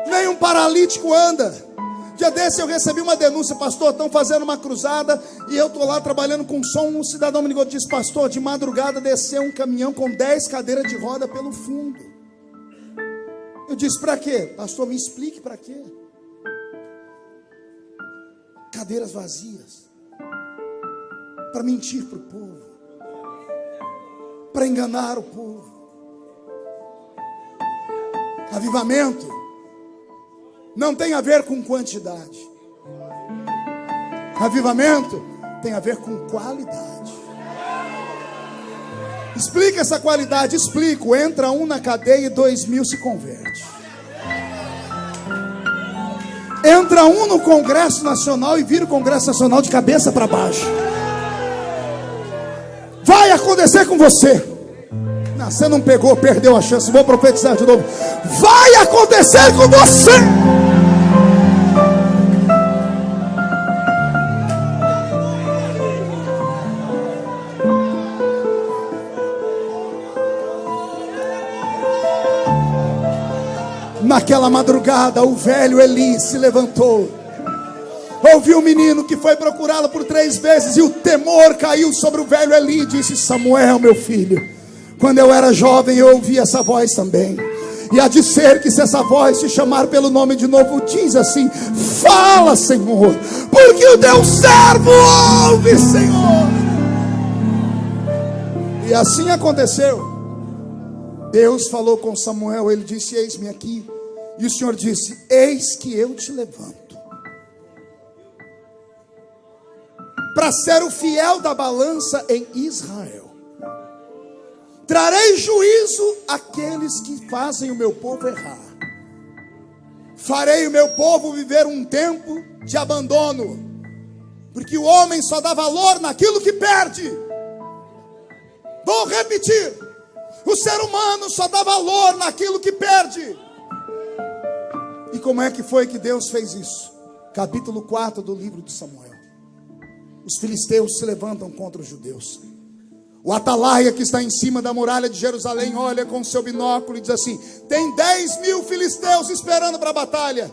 nem um paralítico anda. Dia desse eu recebi uma denúncia: pastor, estão fazendo uma cruzada e eu estou lá trabalhando com som. Um cidadão me ligou e disse: pastor, de madrugada desceu um caminhão com 10 cadeiras de roda pelo fundo. disse: para quê? Pastor, me explique para quê. Cadeiras vazias, para mentir para o povo, para enganar o povo. Avivamento não tem a ver com quantidade. Avivamento tem a ver com qualidade. Explica essa qualidade. Explico. Entra um na cadeia e 2.000 se converte. Entra um no Congresso Nacional e vira o Congresso Nacional de cabeça para baixo. Vai acontecer com você. Não, você não pegou, perdeu a chance. Vou profetizar de novo. Vai acontecer com você. Naquela madrugada, o velho Eli se levantou. Ouviu o menino que foi procurá-lo por 3 vezes, e o temor caiu sobre o velho Eli. Disse: Samuel, meu filho, quando eu era jovem eu ouvi essa voz também. E há de ser que se essa voz te chamar pelo nome de novo, diz assim: fala, Senhor, porque o teu servo ouve, Senhor. E assim aconteceu. Deus falou com Samuel. Ele disse: eis-me aqui. E o Senhor disse: eis que eu te levanto para ser o fiel da balança em Israel. Trarei juízo àqueles que fazem o meu povo errar. Farei o meu povo viver um tempo de abandono, porque o homem só dá valor naquilo que perde. Vou repetir: o ser humano só dá valor naquilo que perde. E como é que foi que Deus fez isso? Capítulo 4 do livro de Samuel. Os filisteus se levantam contra os judeus. O atalaia que está em cima da muralha de Jerusalém olha com seu binóculo e diz assim: tem 10.000 filisteus esperando para a batalha.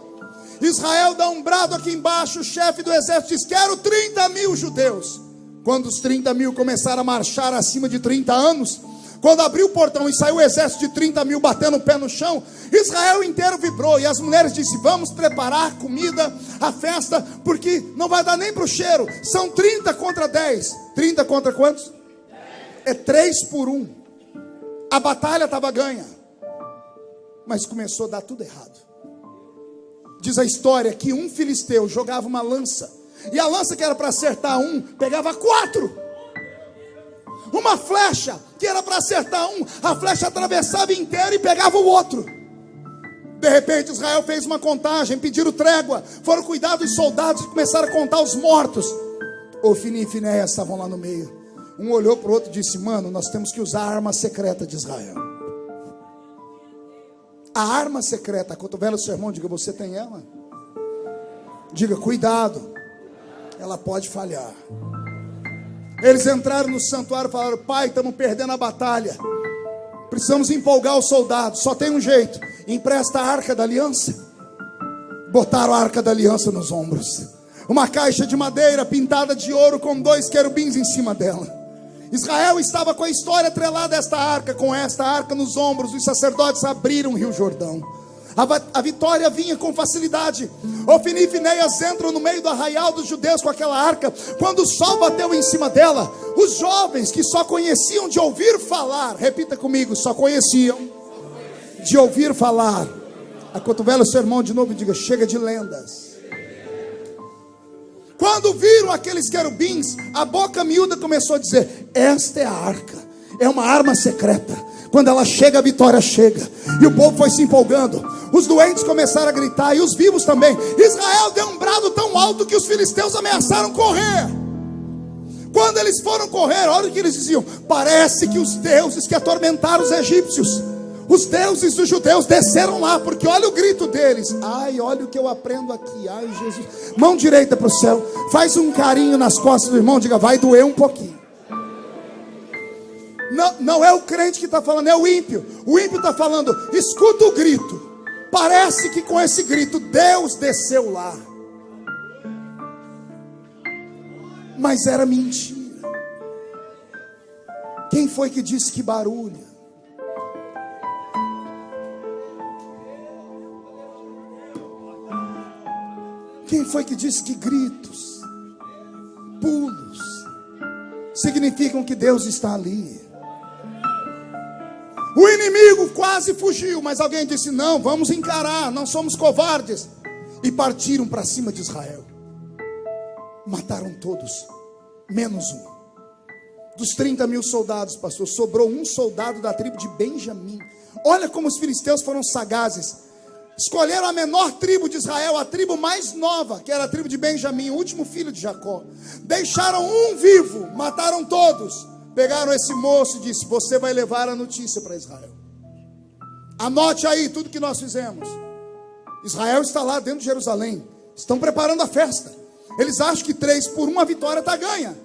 Israel dá um brado aqui embaixo. O chefe do exército diz: quero 30.000 judeus. Quando os 30.000 começaram a marchar acima de 30 anos, quando abriu o portão e saiu o exército de 30.000 batendo o pé no chão, Israel inteiro vibrou. E as mulheres disseram: vamos preparar comida, a festa, porque não vai dar nem para o cheiro. São 30 contra 10. 30 contra quantos? É 3 por 1. A batalha estava ganha, mas começou a dar tudo errado. Diz a história que um filisteu jogava uma lança, e a lança que era para acertar um, pegava 4. Uma flecha que era para acertar um, a flecha atravessava inteira e pegava o outro. De repente Israel fez uma contagem, pediram trégua, foram cuidar dos soldados e começaram a contar os mortos. Ofni e Finéias estavam lá no meio. Um olhou para o outro e disse: mano, nós temos que usar a arma secreta de Israel. A arma secreta. Cotovela o seu irmão, diga: você tem ela? Diga: cuidado, ela pode falhar. Eles entraram no santuário e falaram: pai, estamos perdendo a batalha, precisamos empolgar os soldados, só tem um jeito: empresta a arca da aliança. Botaram a arca da aliança nos ombros, uma caixa de madeira pintada de ouro com 2 querubins em cima dela. Israel estava com a história atrelada a esta arca. Com esta arca nos ombros, os sacerdotes abriram o rio Jordão. A vitória vinha com facilidade. Ofni e Finéias entram no meio do arraial dos judeus com aquela arca. Quando o sol bateu em cima dela, os jovens que só conheciam de ouvir falar, repita comigo: só conheciam de ouvir falar. Acotovela o seu irmão de novo e diga: chega de lendas. Quando viram aqueles querubins, a boca miúda começou a dizer: esta é a arca, é uma arma secreta. Quando ela chega, a vitória chega. E o povo foi se empolgando. Os doentes começaram a gritar, e os vivos também. Israel deu um brado tão alto que os filisteus ameaçaram correr. Quando eles foram correr, olha o que eles diziam: parece que os deuses que atormentaram os egípcios, os deuses dos judeus, desceram lá. Porque olha o grito deles. Ai, olha o que eu aprendo aqui. Ai, Jesus. Mão direita para o céu, faz um carinho nas costas do irmão, diga: vai doer um pouquinho. Não é o crente que está falando, é o ímpio. O ímpio está falando: escuta o grito. Parece que com esse grito Deus desceu lá. Mas era mentira. Quem foi que disse que barulho? Quem foi que disse que gritos, pulos, significam que Deus está ali? O inimigo quase fugiu, mas alguém disse: não, vamos encarar, não somos covardes. E partiram para cima de Israel. Mataram todos, menos um. Dos 30.000 soldados, pastor, sobrou um soldado da tribo de Benjamim. Olha como os filisteus foram sagazes. Escolheram a menor tribo de Israel, a tribo mais nova, que era a tribo de Benjamim, o último filho de Jacó. Deixaram um vivo, mataram todos. Pegaram esse moço e disse: você vai levar a notícia para Israel. Anote aí tudo que nós fizemos. Israel está lá dentro de Jerusalém, estão preparando a festa. Eles acham que 3-1 a vitória está ganha.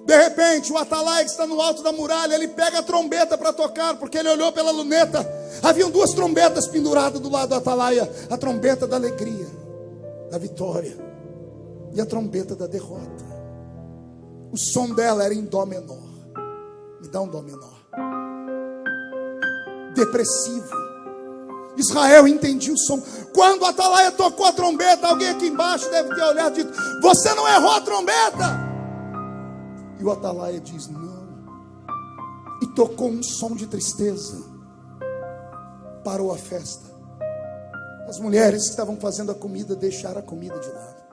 De repente, o atalaia que está no alto da muralha, ele pega a trombeta para tocar, porque ele olhou pela luneta. Haviam 2 trombetas penduradas do lado do atalaia: a trombeta da alegria, da vitória, e a trombeta da derrota. O som dela era em dó menor. Me dá um dó menor. Depressivo. Israel entendia o som. Quando o atalaia tocou a trombeta, alguém aqui embaixo deve ter olhado e dito: você não errou a trombeta. E o atalaia diz: não. E tocou um som de tristeza. Parou a festa. As mulheres que estavam fazendo a comida deixaram a comida de lado.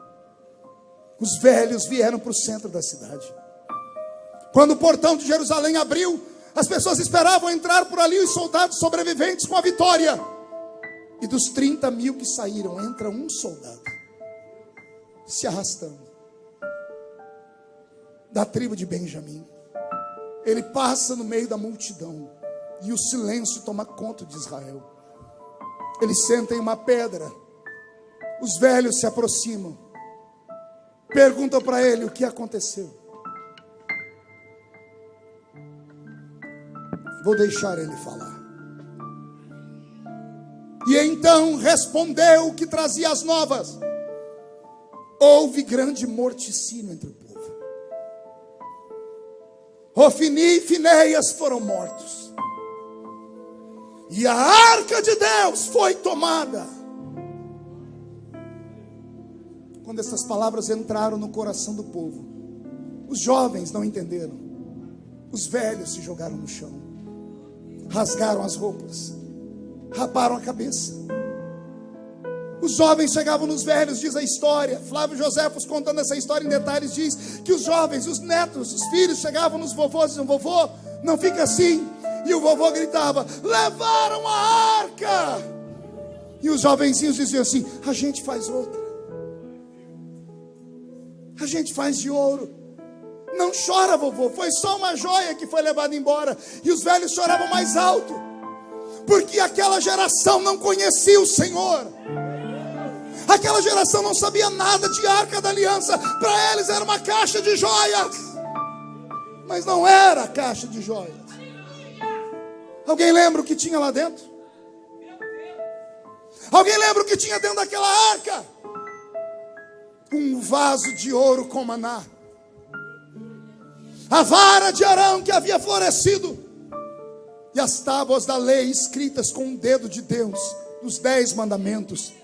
Os velhos vieram para o centro da cidade. Quando o portão de Jerusalém abriu, as pessoas esperavam entrar por ali os soldados sobreviventes com a vitória. E dos 30.000 que saíram, entra um soldado, se arrastando, da tribo de Benjamim. Ele passa no meio da multidão, e o silêncio toma conta de Israel. Ele senta em uma pedra. Os velhos se aproximam, perguntam para ele o que aconteceu. Vou deixar ele falar. E então respondeu o que trazia as novas: houve grande morticínio entre o povo. Ofni e Finéias foram mortos, e a arca de Deus foi tomada. Quando essas palavras entraram no coração do povo, os jovens não entenderam. Os velhos se jogaram no chão, rasgaram as roupas, raparam a cabeça. Os jovens chegavam nos velhos, diz a história. Flávio Joséfos, contando essa história em detalhes, diz que os jovens, os netos, os filhos chegavam nos vovôs e diziam: vovô, não fica assim. E o vovô gritava: levaram a arca. E os jovenzinhos diziam assim: a gente faz outra, a gente faz de ouro. Não chora, vovô, foi só uma joia que foi levada embora. E os velhos choravam mais alto, porque aquela geração não conhecia o Senhor. Aquela geração não sabia nada de arca da aliança. Para eles era uma caixa de joias, mas não era a caixa de joias. Alguém lembra o que tinha lá dentro? Alguém lembra o que tinha dentro daquela arca? Um vaso de ouro com maná, a vara de Arão que havia florescido, e as tábuas da lei escritas com o dedo de Deus, os 10 mandamentos.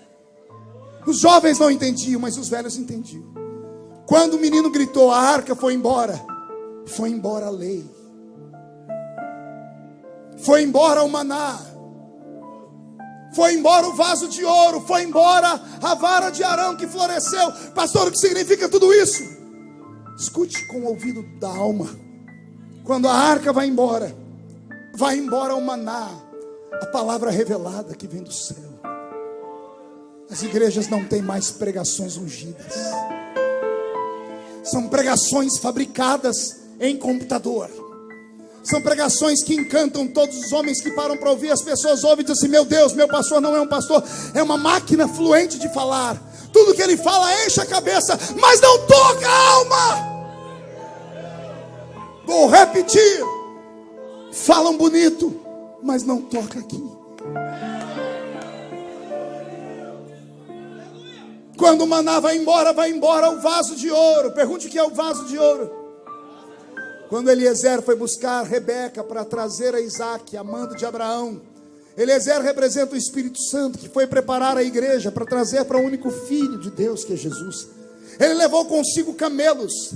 Os jovens não entendiam, mas os velhos entendiam. Quando o menino gritou, a arca foi embora a lei, foi embora o maná, foi embora o vaso de ouro, foi embora a vara de Arão que floresceu. Pastor, o que significa tudo isso? Escute com o ouvido da alma. Quando a arca vai embora o maná, a palavra revelada que vem do céu. As igrejas não têm mais pregações ungidas, são pregações fabricadas em computador. São pregações que encantam todos os homens que param para ouvir. As pessoas ouvem e dizem assim: meu Deus, meu pastor não é um pastor, é uma máquina fluente de falar. Tudo que ele fala enche a cabeça, mas não toca a alma. Vou repetir: falam bonito, mas não toca aqui. Quando o maná vai embora o vaso de ouro. Pergunte o que é o vaso de ouro. Quando Eliezer foi buscar Rebeca para trazer a Isaac, amando de Abraão, Eliezer representa o Espírito Santo, que foi preparar a igreja para trazer para o único Filho de Deus, que é Jesus. Ele levou consigo camelos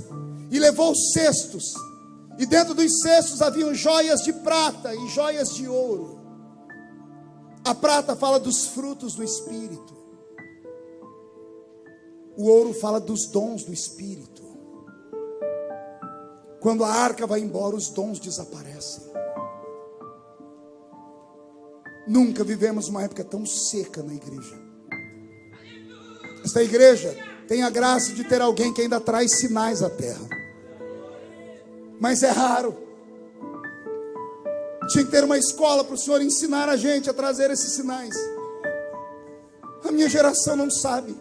e levou cestos, e dentro dos cestos haviam joias de prata e joias de ouro. A prata fala dos frutos do Espírito, o ouro fala dos dons do Espírito. Quando a arca vai embora, os dons desaparecem. Nunca vivemos uma época tão seca na igreja. Esta igreja tem a graça de ter alguém que ainda traz sinais à terra, mas é raro. Tinha que ter uma escola para o Senhor ensinar a gente a trazer esses sinais. A minha geração não sabe.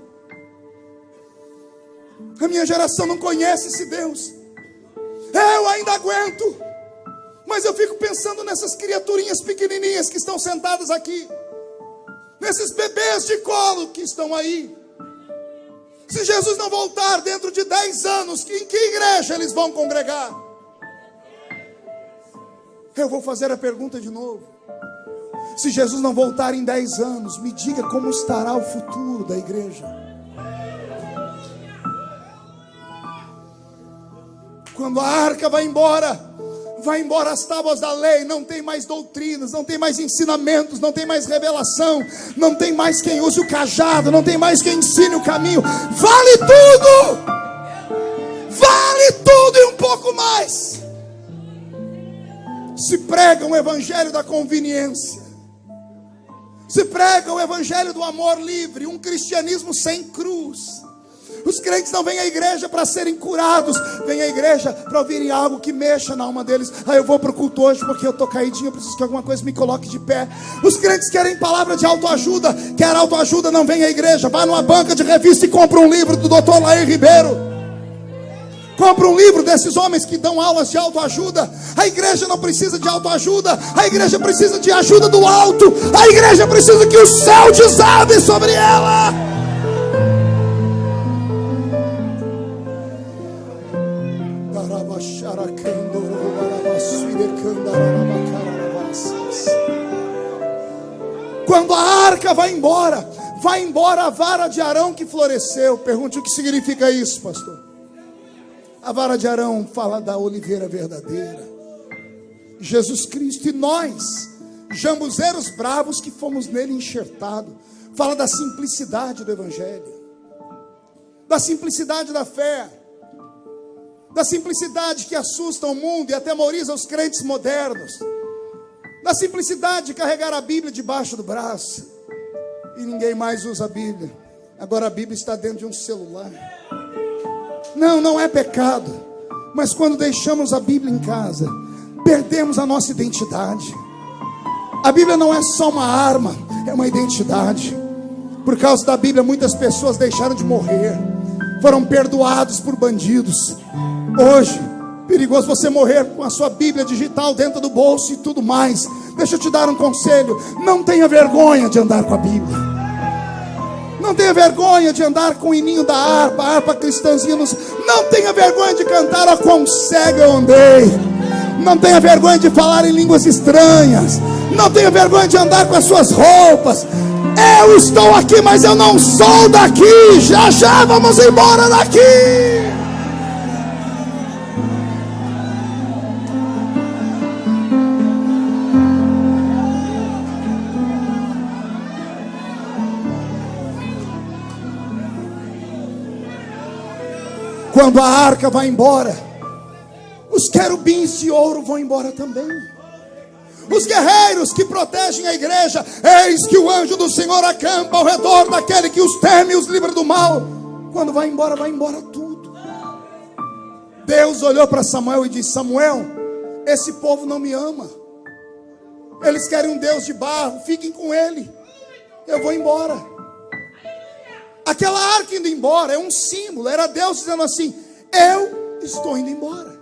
A minha geração não conhece esse Deus. Eu ainda aguento, mas eu fico pensando nessas criaturinhas pequenininhas que estão sentadas aqui, nesses bebês de colo que estão aí. Se Jesus não voltar dentro de 10 anos, em que igreja eles vão congregar? Eu vou fazer a pergunta de novo. Se Jesus não voltar em 10 anos, me diga como estará o futuro da igreja. Quando a arca vai embora as tábuas da lei, não tem mais doutrinas, não tem mais ensinamentos, não tem mais revelação, não tem mais quem use o cajado, não tem mais quem ensine o caminho. Vale tudo! Vale tudo e um pouco mais. Se prega um evangelho da conveniência, se prega o evangelho do amor livre, um cristianismo sem cruz. Os crentes não vêm à igreja para serem curados, vêm à igreja para ouvirem algo que mexa na alma deles. Eu vou para o culto hoje porque eu estou caidinho, eu preciso que alguma coisa me coloque de pé. Os crentes querem palavra de autoajuda. Quer autoajuda, não vem à igreja. Vai numa banca de revista e compra um livro do Dr. Lair Ribeiro. Compra um livro desses homens que dão aulas de autoajuda. A igreja não precisa de autoajuda, a igreja precisa de ajuda do alto. A igreja precisa que o céu desabe sobre ela. Quando a arca vai embora a vara de Arão que floresceu. Pergunte: o que significa isso, pastor? A vara de Arão fala da oliveira verdadeira, Jesus Cristo. E nós, jambuzeiros bravos que fomos nele enxertados, fala da simplicidade do evangelho, da simplicidade da fé, da simplicidade que assusta o mundo e atemoriza os crentes modernos, da simplicidade de carregar a Bíblia debaixo do braço, e ninguém mais usa a Bíblia. Agora a Bíblia está dentro de um celular. Não é pecado, mas quando deixamos a Bíblia em casa, perdemos a nossa identidade. A Bíblia não é só uma arma, é uma identidade. Por causa da Bíblia, muitas pessoas deixaram de morrer, foram perdoados por bandidos. Hoje, perigoso você morrer com a sua Bíblia digital dentro do bolso e tudo mais. Deixa eu te dar um conselho: não tenha vergonha de andar com a Bíblia. Não tenha vergonha de andar com o hininho da harpa, a harpa cristãzinha. Não tenha vergonha de cantar: ó quão cego eu andei. Não tenha vergonha de falar em línguas estranhas. Não tenha vergonha de andar com as suas roupas. Eu estou aqui, mas eu não sou daqui. Já já vamos embora daqui. Quando a arca vai embora, os querubins de ouro vão embora também. Os guerreiros que protegem a igreja, eis que o anjo do Senhor acampa ao redor daquele que os teme e os livra do mal. Quando vai embora tudo. Deus olhou para Samuel e disse: Samuel, esse povo não me ama. Eles querem um Deus de barro, fiquem com ele. Eu vou embora. Aquela arca indo embora é um símbolo, era Deus dizendo assim: eu estou indo embora.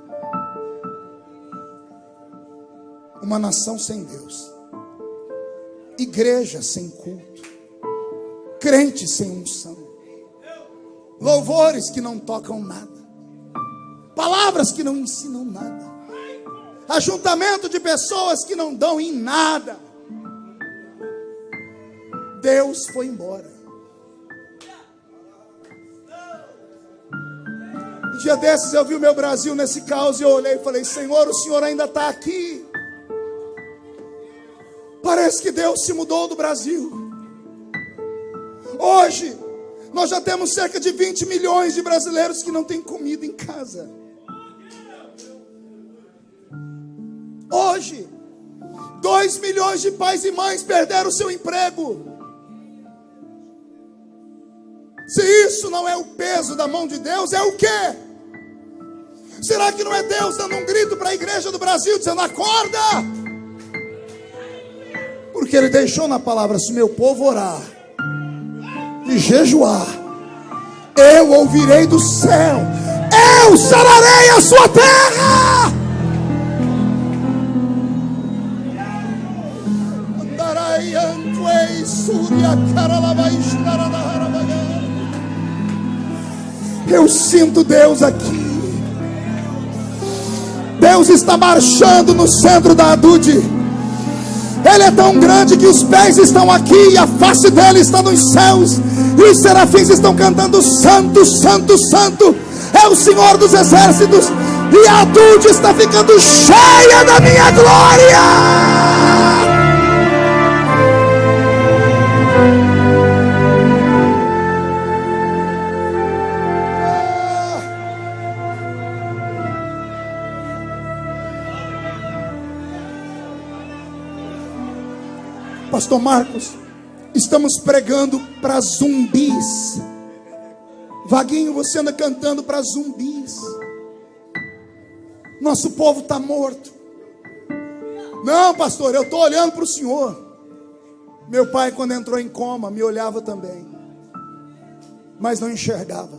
Uma nação sem Deus, igreja sem culto, crentes sem unção, louvores que não tocam nada, palavras que não ensinam nada, ajuntamento de pessoas que não dão em nada. Deus foi embora. Um dia desses eu vi o meu Brasil nesse caos e eu olhei e falei: Senhor, o Senhor ainda está aqui. Parece que Deus se mudou do Brasil. Hoje, nós já temos cerca de 20 milhões de brasileiros que não têm comida em casa. Hoje, 2 milhões de pais e mães perderam o seu emprego. Se isso não é o peso da mão de Deus, é o quê? Será que não é Deus dando um grito para a igreja do Brasil, dizendo: acorda? Porque Ele deixou na palavra: se meu povo orar e jejuar, eu ouvirei do céu, eu sararei a sua terra. Eu sinto Deus aqui. Deus está marchando no centro da Adude. Ele é tão grande que os pés estão aqui e a face dele está nos céus, e os serafins estão cantando: santo, santo, santo é o Senhor dos exércitos, e a Adude está ficando cheia da minha glória. Pastor Marcos, estamos pregando para zumbis. Vaguinho, você anda cantando para zumbis. Nosso povo está morto. Não, pastor, eu estou olhando para o Senhor. Meu pai, quando entrou em coma, me olhava também, mas não enxergava.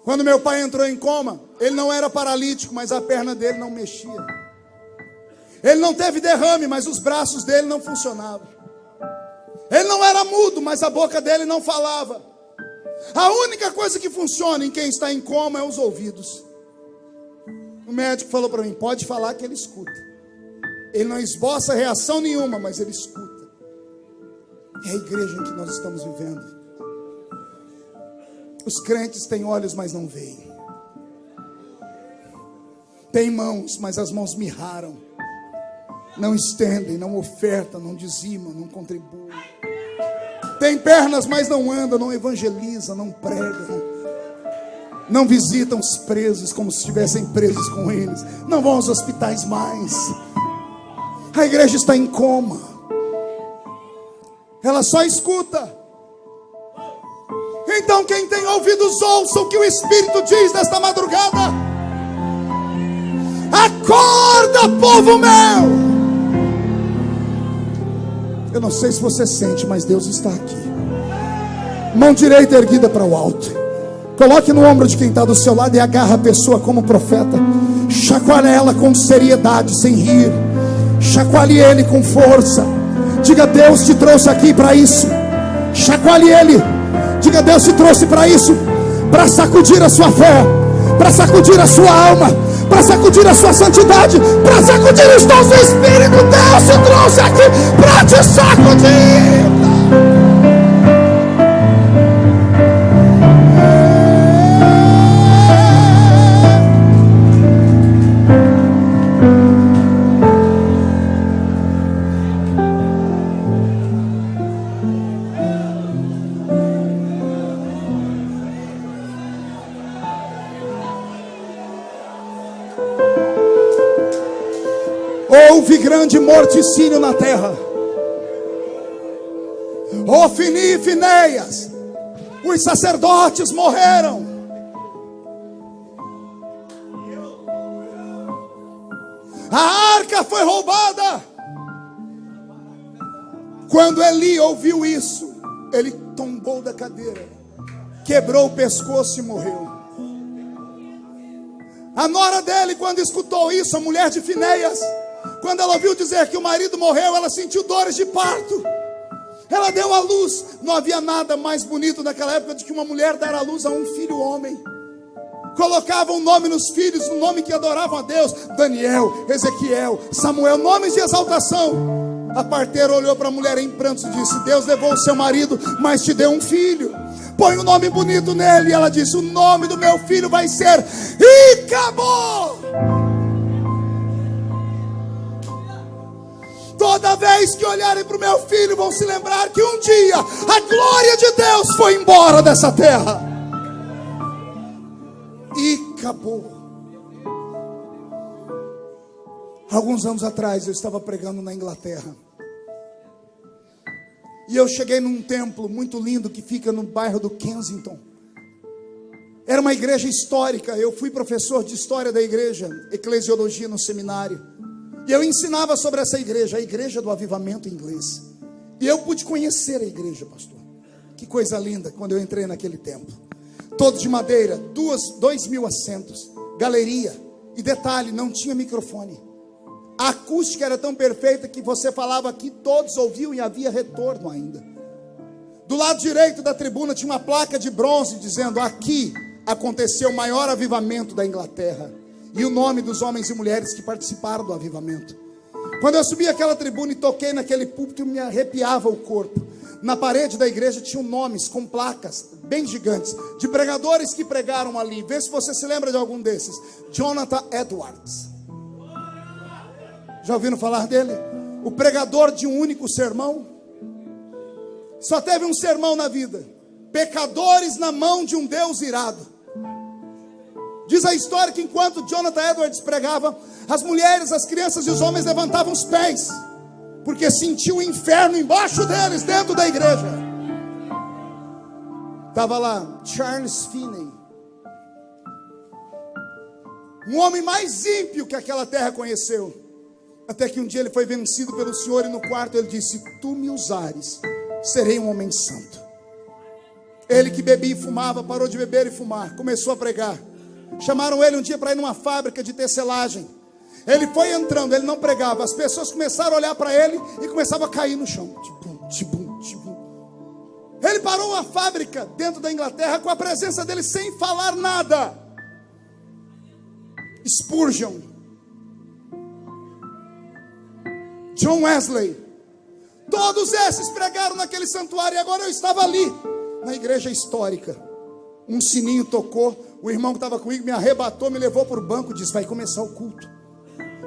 Quando meu pai entrou em coma, ele não era paralítico, mas a perna dele não mexia. Ele não teve derrame, mas os braços dele não funcionavam. Ele não era mudo, mas a boca dele não falava. A única coisa que funciona em quem está em coma é os ouvidos. O médico falou para mim: pode falar que ele escuta. Ele não esboça reação nenhuma, mas ele escuta. É a igreja em que nós estamos vivendo. Os crentes têm olhos, mas não veem. Tem mãos, mas as mãos mirraram. Não estendem, não ofertam, não dizimam, não contribuem. Tem pernas, mas não andam, não evangelizam, não pregam. Não visitam os presos como se estivessem presos com eles. Não vão aos hospitais mais. A igreja está em coma. Ela só escuta. Então quem tem ouvidos, ouça o que o Espírito diz nesta madrugada. Acorda, povo meu! Eu não sei se você sente, mas Deus está aqui. Mão direita erguida para o alto. Coloque no ombro de quem está do seu lado e agarra a pessoa como profeta. Chacoalhe ela com seriedade, sem rir. Chacoalhe ele com força. Diga: Deus te trouxe aqui para isso. Chacoalhe ele. Diga: Deus te trouxe para isso, para sacudir a sua fé, para sacudir a sua alma, para sacudir a sua santidade, para sacudir os dons do Espírito. Deus te trouxe aqui para te sacudir. Houve grande morticínio na terra. Ofni e Finéias, os sacerdotes, morreram. A arca foi roubada. Quando Eli ouviu isso, ele tombou da cadeira, quebrou o pescoço e morreu. A nora dele, quando escutou isso, a mulher de Finéias, quando ela ouviu dizer que o marido morreu, ela sentiu dores de parto. Ela deu à luz. Não havia nada mais bonito naquela época do que uma mulher dar à luz a um filho homem. Colocavam o nome nos filhos, o nome que adoravam a Deus: Daniel, Ezequiel, Samuel, nomes de exaltação. A parteira olhou para a mulher em prantos e disse: Deus levou o seu marido, mas te deu um filho. Põe um nome bonito nele. E ela disse: o nome do meu filho vai ser Ícabo. Toda vez que olharem para o meu filho, vão se lembrar que um dia a glória de Deus foi embora dessa terra. Ícabo. Alguns anos atrás eu estava pregando na Inglaterra. E eu cheguei num templo muito lindo que fica no bairro do Kensington. Era uma igreja histórica. Eu fui professor de história da igreja, eclesiologia no seminário. E eu ensinava sobre essa igreja, a igreja do avivamento inglês. E eu pude conhecer a igreja, pastor. Que coisa linda quando eu entrei naquele templo. Todo de madeira, 2.000 assentos, galeria. E detalhe, não tinha microfone. A acústica era tão perfeita que você falava aqui, todos ouviam e havia retorno ainda. Do lado direito da tribuna tinha uma placa de bronze dizendo: aqui aconteceu o maior avivamento da Inglaterra. E o nome dos homens e mulheres que participaram do avivamento. Quando eu subi aquela tribuna e toquei naquele púlpito, me arrepiava o corpo. Na parede da igreja tinham nomes com placas bem gigantes, de pregadores que pregaram ali. Vê se você se lembra de algum desses. Jonathan Edwards. Já ouviram falar dele? O pregador de um único sermão. Só teve um sermão na vida. Pecadores na mão de um Deus irado. Diz a história que enquanto Jonathan Edwards pregava, as mulheres, as crianças e os homens levantavam os pés, porque sentiam o inferno embaixo deles, dentro da igreja. Estava lá Charles Finney, um homem mais ímpio que aquela terra conheceu. Até que um dia ele foi vencido pelo Senhor e no quarto ele disse: tu me usares, serei um homem santo. Ele que bebia e fumava, parou de beber e fumar, começou a pregar. Chamaram ele um dia para ir numa fábrica de tecelagem. Ele foi entrando, ele não pregava. As pessoas começaram a olhar para ele e começavam a cair no chão. Tibum, tibum, tibum. Ele parou uma fábrica dentro da Inglaterra com a presença dele sem falar nada. Spurgeon, John Wesley, todos esses pregaram naquele santuário. E agora eu estava ali, na igreja histórica. Um sininho tocou. O irmão que estava comigo me arrebatou, me levou para o banco e disse: vai começar o culto.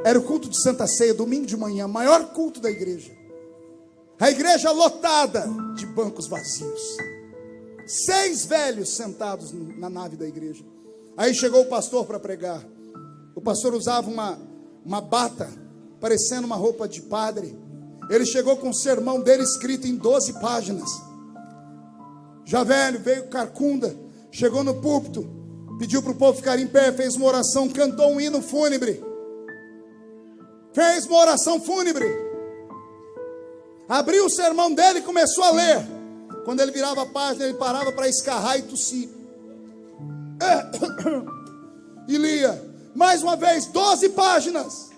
Era o culto de Santa Ceia, domingo de manhã, maior culto da igreja. A igreja lotada de bancos vazios. 6 velhos sentados na nave da igreja. Aí chegou o pastor para pregar. O pastor usava uma bata, parecendo uma roupa de padre. Ele chegou com o sermão dele escrito em 12 páginas. Já velho, veio carcunda, chegou no púlpito, pediu para o povo ficar em pé, fez uma oração, cantou um hino fúnebre. Fez uma oração fúnebre. Abriu o sermão dele e começou a ler. Quando ele virava a página, ele parava para escarrar e tossir. E lia. Mais uma vez, 12 páginas.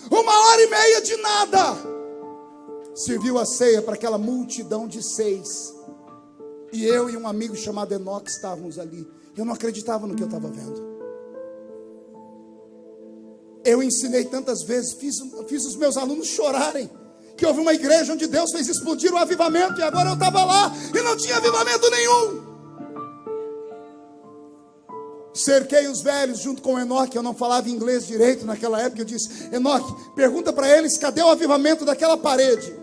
1h30 de nada. Serviu a ceia para aquela multidão de 6. E eu e um amigo chamado Enoque estávamos ali. Eu não acreditava no que eu estava vendo. Eu ensinei tantas vezes, fiz os meus alunos chorarem, que houve uma igreja onde Deus fez explodir o avivamento. E agora eu estava lá e não tinha avivamento nenhum. Cerquei os velhos junto com Enoque. Eu não falava inglês direito naquela época. Eu disse: Enoque, pergunta para eles, cadê o avivamento daquela parede?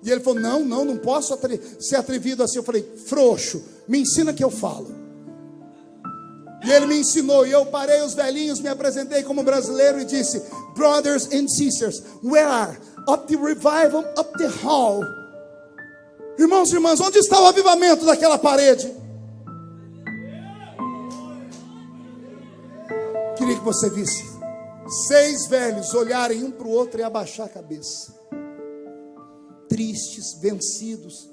E ele falou: não posso ser atrevido assim. Eu falei: frouxo, me ensina que eu falo. E ele me ensinou, e eu parei os velhinhos, me apresentei como brasileiro e disse: brothers and sisters, where up the revival up the hall? Irmãos e irmãs, onde está o avivamento daquela parede? Queria que você visse 6 velhos olharem um para o outro e abaixar a cabeça, tristes, vencidos.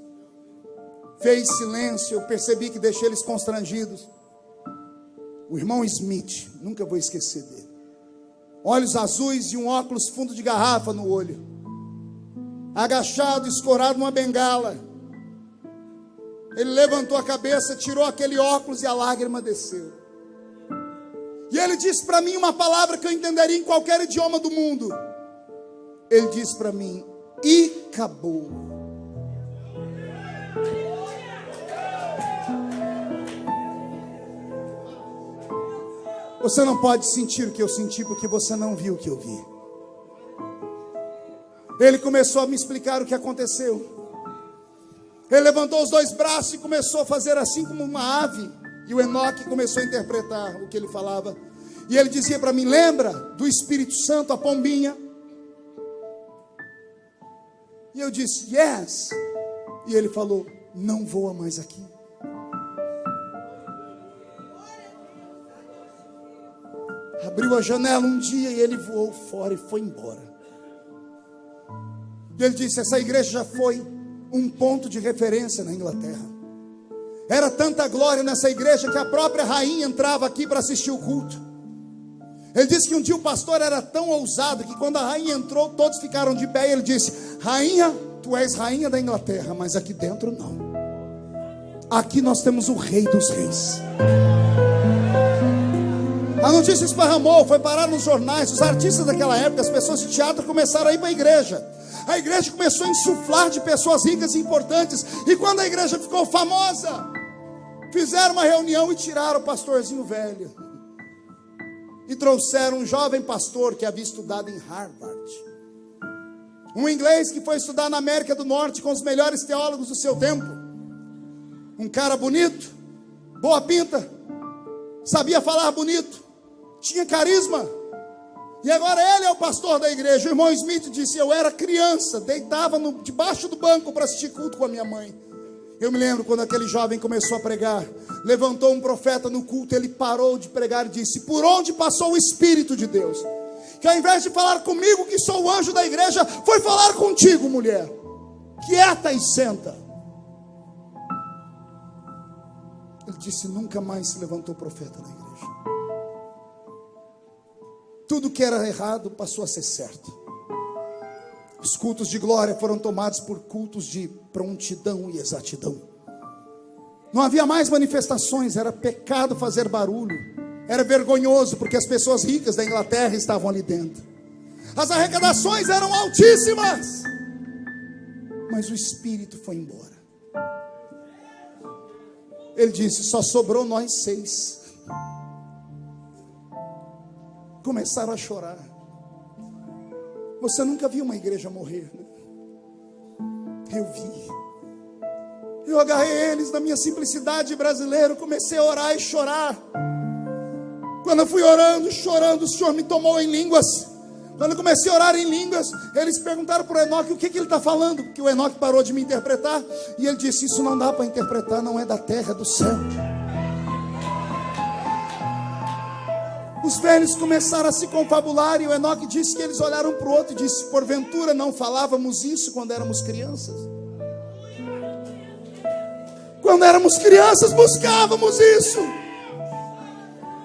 Fez silêncio. Eu percebi que deixei eles constrangidos. O irmão Smith, nunca vou esquecer dele. Olhos azuis e um óculos fundo de garrafa no olho. Agachado, escorado numa bengala. Ele levantou a cabeça, tirou aquele óculos e a lágrima desceu. E ele disse para mim uma palavra que eu entenderia em qualquer idioma do mundo. Ele disse para mim: e acabou. Você não pode sentir o que eu senti porque você não viu o que eu vi. Ele começou a me explicar o que aconteceu. Ele levantou os dois braços e começou a fazer assim como uma ave. E o Enoque começou a interpretar o que ele falava. E ele dizia para mim: lembra do Espírito Santo, a pombinha? E eu disse: yes. E ele falou: não voa mais aqui. Abriu a janela um dia e ele voou fora e foi embora. E ele disse: essa igreja já foi um ponto de referência na Inglaterra. Era tanta glória nessa igreja que a própria rainha entrava aqui para assistir o culto. Ele disse que um dia o pastor era tão ousado que quando a rainha entrou, todos ficaram de pé. E ele disse: rainha, tu és rainha da Inglaterra, mas aqui dentro não. Aqui nós temos o rei dos reis. A notícia esparramou, foi parar nos jornais. Os artistas daquela época, as pessoas de teatro, começaram a ir para a igreja. A igreja começou a insuflar de pessoas ricas e importantes. E quando a igreja ficou famosa, fizeram uma reunião e tiraram o pastorzinho velho. E trouxeram um jovem pastor que havia estudado em Harvard. Um inglês que foi estudar na América do Norte com os melhores teólogos do seu tempo. Um cara bonito, boa pinta, sabia falar bonito, tinha carisma. E agora ele é o pastor da igreja. O irmão Smith disse: eu era criança, deitava debaixo do banco para assistir culto com a minha mãe. Eu me lembro quando aquele jovem começou a pregar. Levantou um profeta no culto, ele parou de pregar e disse: por onde passou o Espírito de Deus? Que ao invés de falar comigo, que sou o anjo da igreja, foi falar contigo, mulher. Quieta e senta. Ele disse: nunca mais se levantou profeta na igreja. Tudo que era errado passou a ser certo. Os cultos de glória foram tomados por cultos de prontidão e exatidão. Não havia mais manifestações, era pecado fazer barulho. Era vergonhoso porque as pessoas ricas da Inglaterra estavam ali dentro. As arrecadações eram altíssimas. Mas o Espírito foi embora. Ele disse: só sobrou nós 6. Começaram a chorar. Você nunca viu uma igreja morrer, né? Eu vi. Eu agarrei eles na minha simplicidade brasileira, comecei a orar e chorar. Quando eu fui orando, chorando, o Senhor me tomou em línguas. Quando eu comecei a orar em línguas, eles perguntaram para o Enoque o que ele está falando, porque o Enoque parou de me interpretar. E ele disse: isso não dá para interpretar, não é da terra, é do céu. Os velhos começaram a se confabular e o Enoque disse que eles olharam para o outro e disse: porventura não falávamos isso quando éramos crianças? Quando éramos crianças buscávamos isso.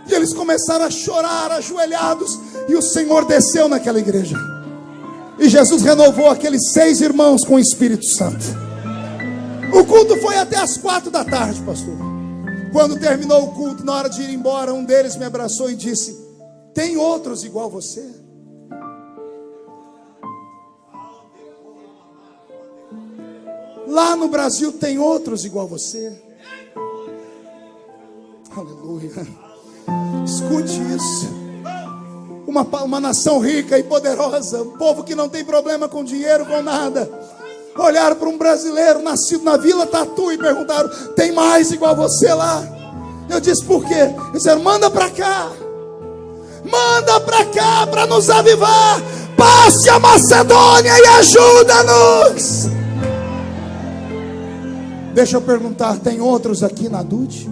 E eles começaram a chorar ajoelhados. E o Senhor desceu naquela igreja. E Jesus renovou aqueles 6 irmãos com o Espírito Santo. O culto foi até as 4 da tarde, pastor. Quando terminou o culto, na hora de ir embora, um deles me abraçou e disse: tem outros igual você? Lá no Brasil tem outros igual você? Aleluia. Escute isso. Uma nação rica e poderosa, um povo que não tem problema com dinheiro, com nada, olharam para um brasileiro nascido na Vila Tatu e perguntaram: tem mais igual você lá? Eu disse: por quê? Eles disseram: manda para cá. Manda para cá para nos avivar. Passe a Macedônia e ajuda-nos. Deixa eu perguntar: tem outros aqui na Dude?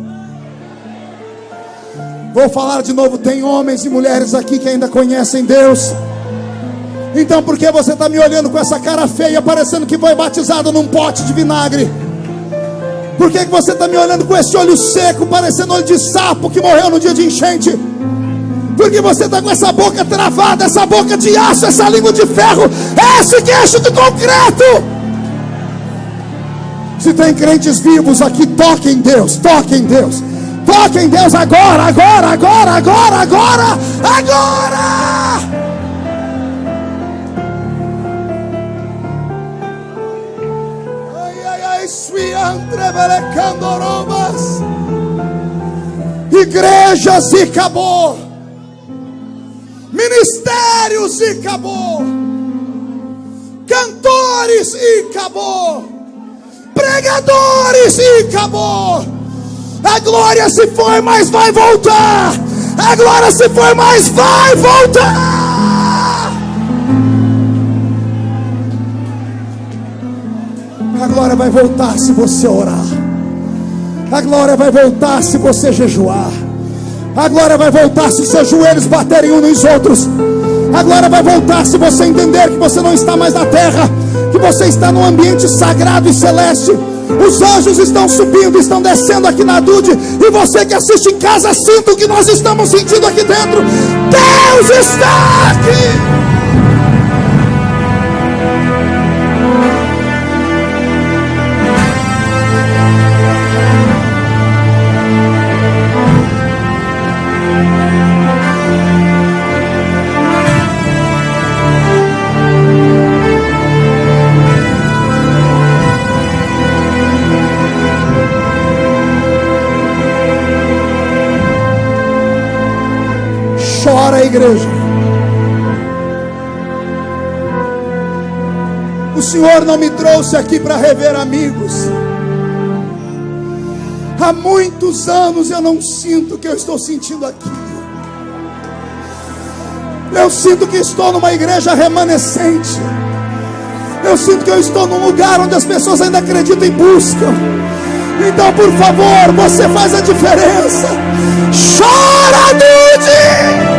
Vou falar de novo: tem homens e mulheres aqui que ainda conhecem Deus? Então por que você está me olhando com essa cara feia, parecendo que foi batizado num pote de vinagre? Por que você está me olhando com esse olho seco, parecendo olho de sapo que morreu no dia de enchente? Por que você está com essa boca travada, essa boca de aço, essa língua de ferro, esse queixo de concreto? Se tem crentes vivos aqui, toque em Deus, toque em Deus. Toque em Deus agora, agora, agora, agora, agora, agora. Igrejas e acabou, ministérios e acabou, cantores e acabou, pregadores e acabou. A glória se foi, mas vai voltar. A glória se foi, mas vai voltar. A glória vai voltar se você orar. A glória vai voltar se você jejuar. A glória vai voltar se os seus joelhos baterem uns nos outros. A glória vai voltar se você entender que você não está mais na terra, que você está num ambiente sagrado e celeste. Os anjos estão subindo, estão descendo aqui na Dude. E você que assiste em casa, sinta o que nós estamos sentindo aqui dentro. Deus está aqui. Chora, igreja. O Senhor não me trouxe aqui para rever amigos. Há muitos anos eu não sinto o que eu estou sentindo aqui. Eu sinto que estou numa igreja remanescente. Eu sinto que eu estou num lugar onde as pessoas ainda acreditam e buscam. Então, por favor, você faz a diferença. Chora, Dude!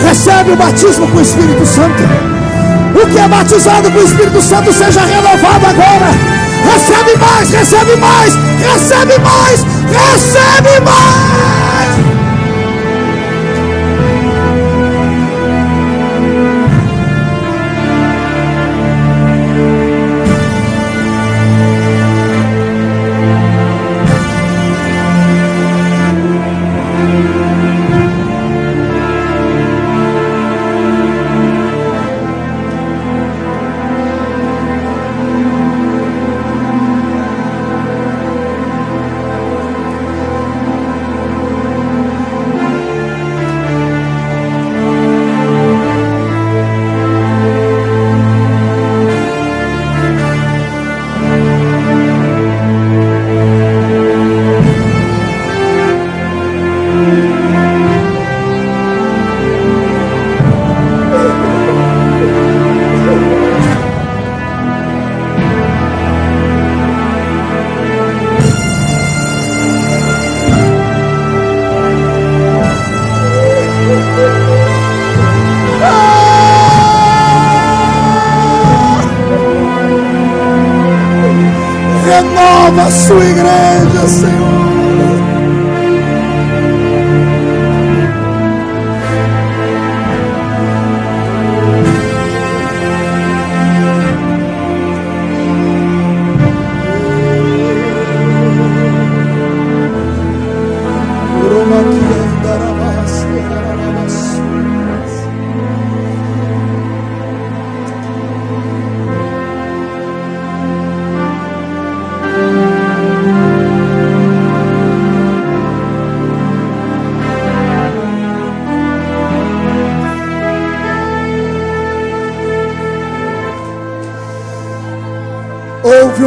Recebe o batismo com o Espírito Santo. O que é batizado com o Espírito Santo seja renovado agora. Recebe mais, recebe mais, recebe mais, recebe mais.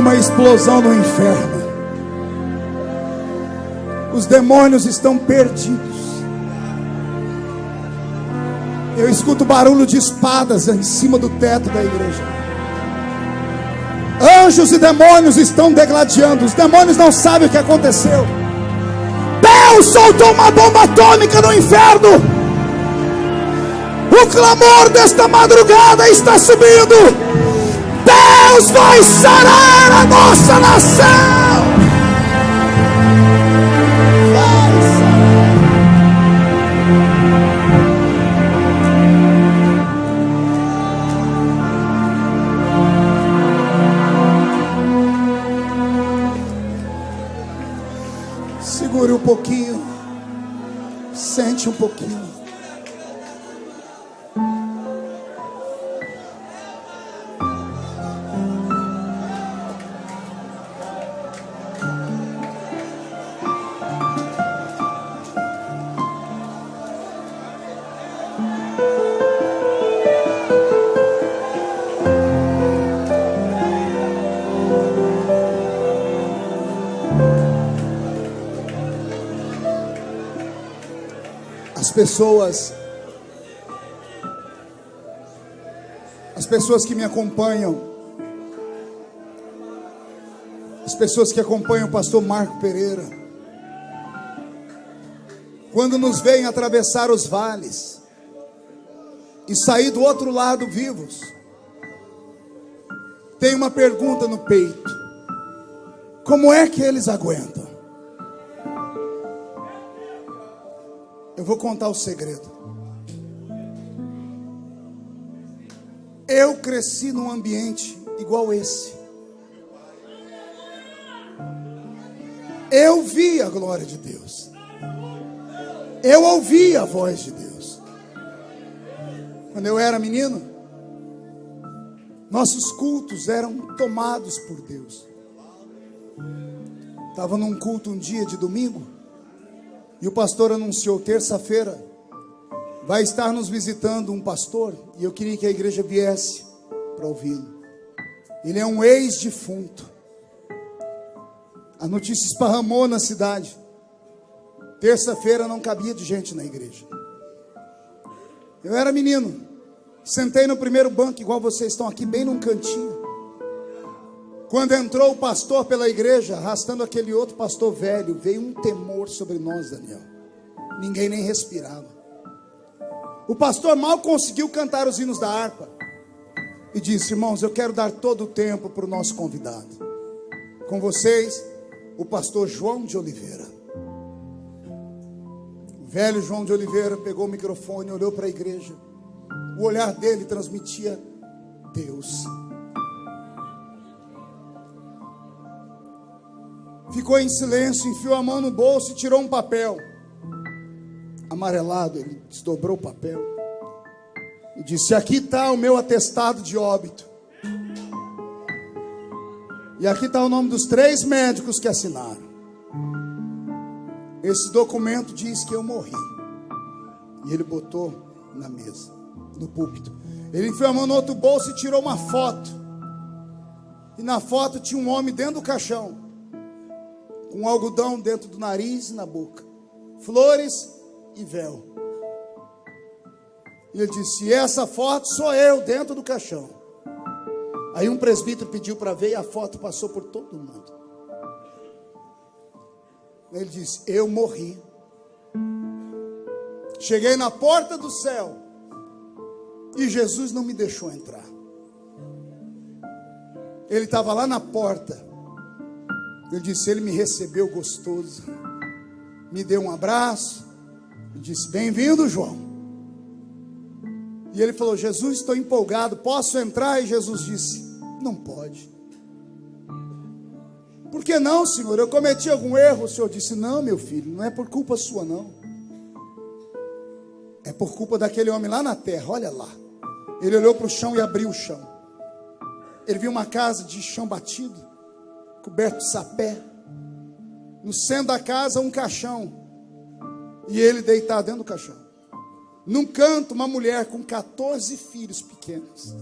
uma explosão no inferno. Os demônios estão perdidos. Eu escuto barulho de espadas em cima do teto da igreja. Anjos e demônios estão degladiando. Os demônios não sabem o que aconteceu. Deus soltou uma bomba atômica no inferno. O clamor desta madrugada está subindo. Deus vai sarar a nossa nação. Vai sarar. Segure um pouquinho. Sente um pouquinho. As pessoas que me acompanham, as pessoas que acompanham o pastor Marco Pereira, quando nos veem atravessar os vales e sair do outro lado vivos, tem uma pergunta no peito: como é que eles aguentam? Eu vou contar o segredo. Eu cresci num ambiente igual esse. Eu vi a glória de Deus. Eu ouvi a voz de Deus. Quando eu era menino, nossos cultos eram tomados por Deus. Estava num culto um dia de domingo, e o pastor anunciou: terça-feira vai estar nos visitando um pastor, e eu queria que a igreja viesse para ouvi-lo. Ele é um ex-defunto. A notícia esparramou na cidade. Terça-feira não cabia de gente na igreja. Eu era menino, sentei no primeiro banco, igual vocês estão aqui, bem num cantinho. Quando entrou o pastor pela igreja, arrastando aquele outro pastor velho, veio um temor sobre nós, Daniel. Ninguém nem respirava. O pastor mal conseguiu cantar os hinos da harpa e disse: irmãos, eu quero dar todo o tempo para o nosso convidado. Com vocês, o pastor João de Oliveira. O velho João de Oliveira pegou o microfone, olhou para a igreja. O olhar dele transmitia Deus. Ficou em silêncio, enfiou a mão no bolso e tirou um papel amarelado. Ele desdobrou o papel e disse: aqui está o meu atestado de óbito. E aqui está o nome dos 3 médicos que assinaram. Esse documento diz que eu morri. E ele botou na mesa, no púlpito. Ele enfiou a mão no outro bolso e tirou uma foto. E na foto tinha um homem dentro do caixão, com algodão dentro do nariz e na boca, flores e véu. E ele disse: e essa foto sou eu dentro do caixão. Aí um presbítero pediu para ver e a foto passou por todo mundo. Ele disse: eu morri. Cheguei na porta do céu e Jesus não me deixou entrar. Ele estava lá na porta. Eu disse: ele me recebeu gostoso, me deu um abraço e disse: bem-vindo, João. E ele falou: Jesus, estou empolgado, posso entrar? E Jesus disse: não pode. Por que não, Senhor? Eu cometi algum erro? O Senhor disse: não, meu filho, não é por culpa sua, não. É por culpa daquele homem lá na terra. Olha lá. Ele olhou para o chão e abriu o chão. Ele viu uma casa de chão batido, coberto de sapé. No centro da casa, um caixão. E ele deitado dentro do caixão. Num canto, uma mulher com 14 filhos pequenos,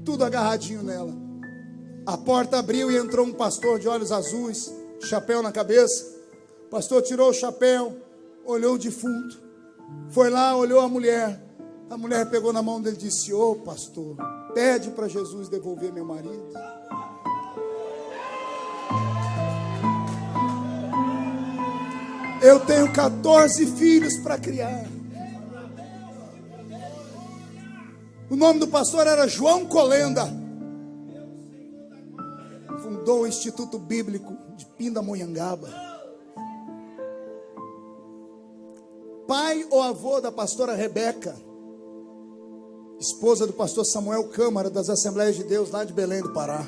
tudo agarradinho nela. A porta abriu e entrou um pastor de olhos azuis, chapéu na cabeça. O pastor tirou o chapéu, olhou o defunto, foi lá, olhou a mulher. A mulher pegou na mão dele e disse: ô pastor, pede para Jesus devolver meu marido. Eu tenho 14 filhos para criar. O nome do pastor era João Colenda. Fundou o Instituto Bíblico de Pindamonhangaba. Pai ou avô da pastora Rebeca, esposa do pastor Samuel Câmara, das Assembleias de Deus lá de Belém do Pará.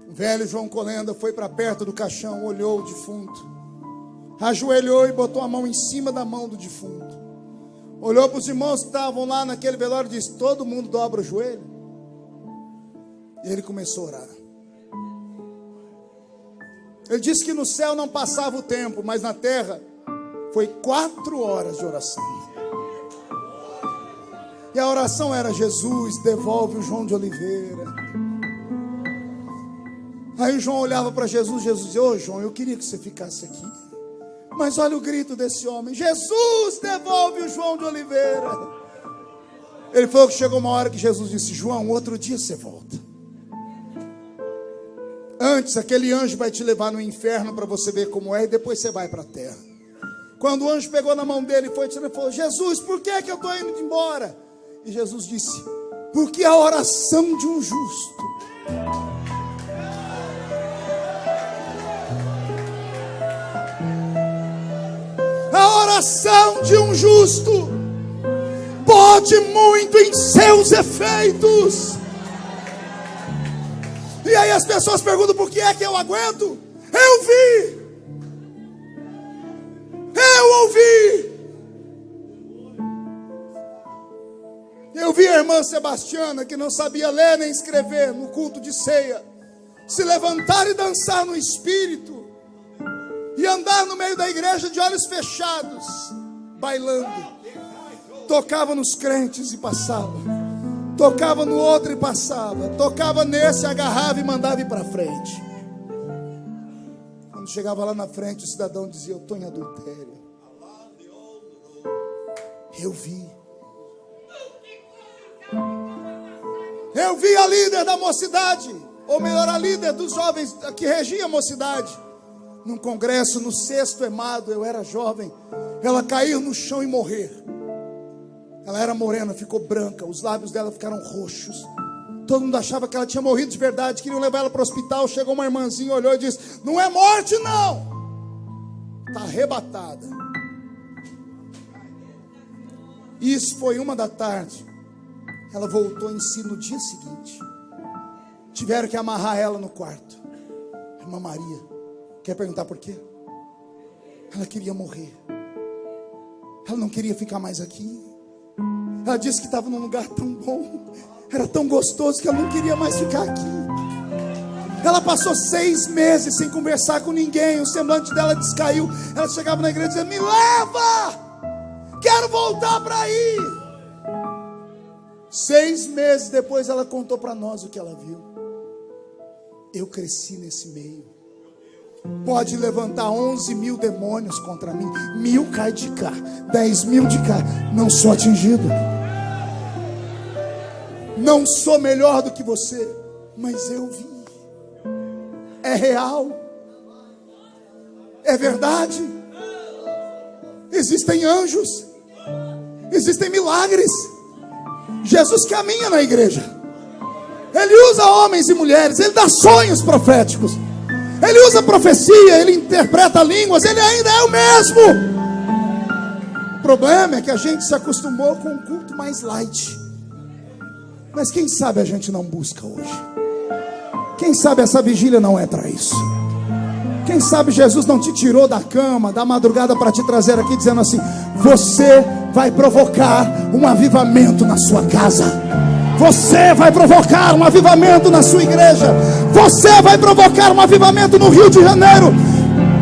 O velho João Colenda foi para perto do caixão, olhou o defunto, ajoelhou e botou a mão em cima da mão do defunto. Olhou para os irmãos que estavam lá naquele velório e disse: todo mundo dobra o joelho. E ele começou a orar. Ele disse que no céu não passava o tempo, mas na terra foi 4 horas de oração. E a oração era: Jesus, devolve o João de Oliveira. Aí o João olhava para Jesus, Jesus dizia: ô João, eu queria que você ficasse aqui. Mas olha o grito desse homem: Jesus, devolve o João de Oliveira. Ele falou que chegou uma hora que Jesus disse: João, outro dia você volta. Antes, aquele anjo vai te levar no inferno para você ver como é, e depois você vai para a terra. Quando o anjo pegou na mão dele e foi, ele falou: Jesus, por que eu estou indo embora? E Jesus disse: porque a oração de um justo pode muito em seus efeitos. E aí as pessoas perguntam: por que é que eu aguento? Eu vi a irmã Sebastiana, que não sabia ler nem escrever, no culto de ceia, se levantar e dançar no espírito, e andar no meio da igreja de olhos fechados, bailando. Tocava nos crentes e passava, tocava no outro e passava, tocava nesse, agarrava e mandava ir para frente. Quando chegava lá na frente, o cidadão dizia: eu estou em adultério. Eu vi a líder da mocidade, ou melhor, a líder dos jovens que regia a mocidade, num congresso no 6º EMADO. Eu era jovem. Ela caiu no chão e morrer. Ela era morena, ficou branca, os lábios dela ficaram roxos. Todo mundo achava que ela tinha morrido de verdade. Queriam levar ela para o hospital. Chegou uma irmãzinha, olhou e disse: não é morte não, está arrebatada. Isso foi 1h. Ela voltou em si no dia seguinte. Tiveram que amarrar ela no quarto. Irmã Maria, quer perguntar por quê? Ela queria morrer. Ela não queria ficar mais aqui. Ela disse que estava num lugar tão bom, era tão gostoso, que ela não queria mais ficar aqui. Ela passou 6 meses sem conversar com ninguém. O semblante dela descaiu. Ela chegava na igreja e dizia: me leva, quero voltar para aí. 6 meses depois ela contou para nós o que ela viu. Eu cresci nesse meio. Pode levantar 11.000 demônios contra mim, 1.000 cai de cá, 10.000 de cá, não sou atingido. Não sou melhor do que você, mas eu vi. É real, é verdade. Existem anjos, existem milagres. Jesus caminha na igreja, ele usa homens e mulheres, ele dá sonhos proféticos, ele usa profecia, ele interpreta línguas, ele ainda é o mesmo. O problema é que a gente se acostumou com um culto mais light. Mas quem sabe a gente não busca hoje? Quem sabe essa vigília não é para isso? Quem sabe Jesus não te tirou da cama, da madrugada, para te trazer aqui dizendo assim: você vai provocar um avivamento na sua casa, você vai provocar um avivamento na sua igreja, você vai provocar um avivamento no Rio de Janeiro.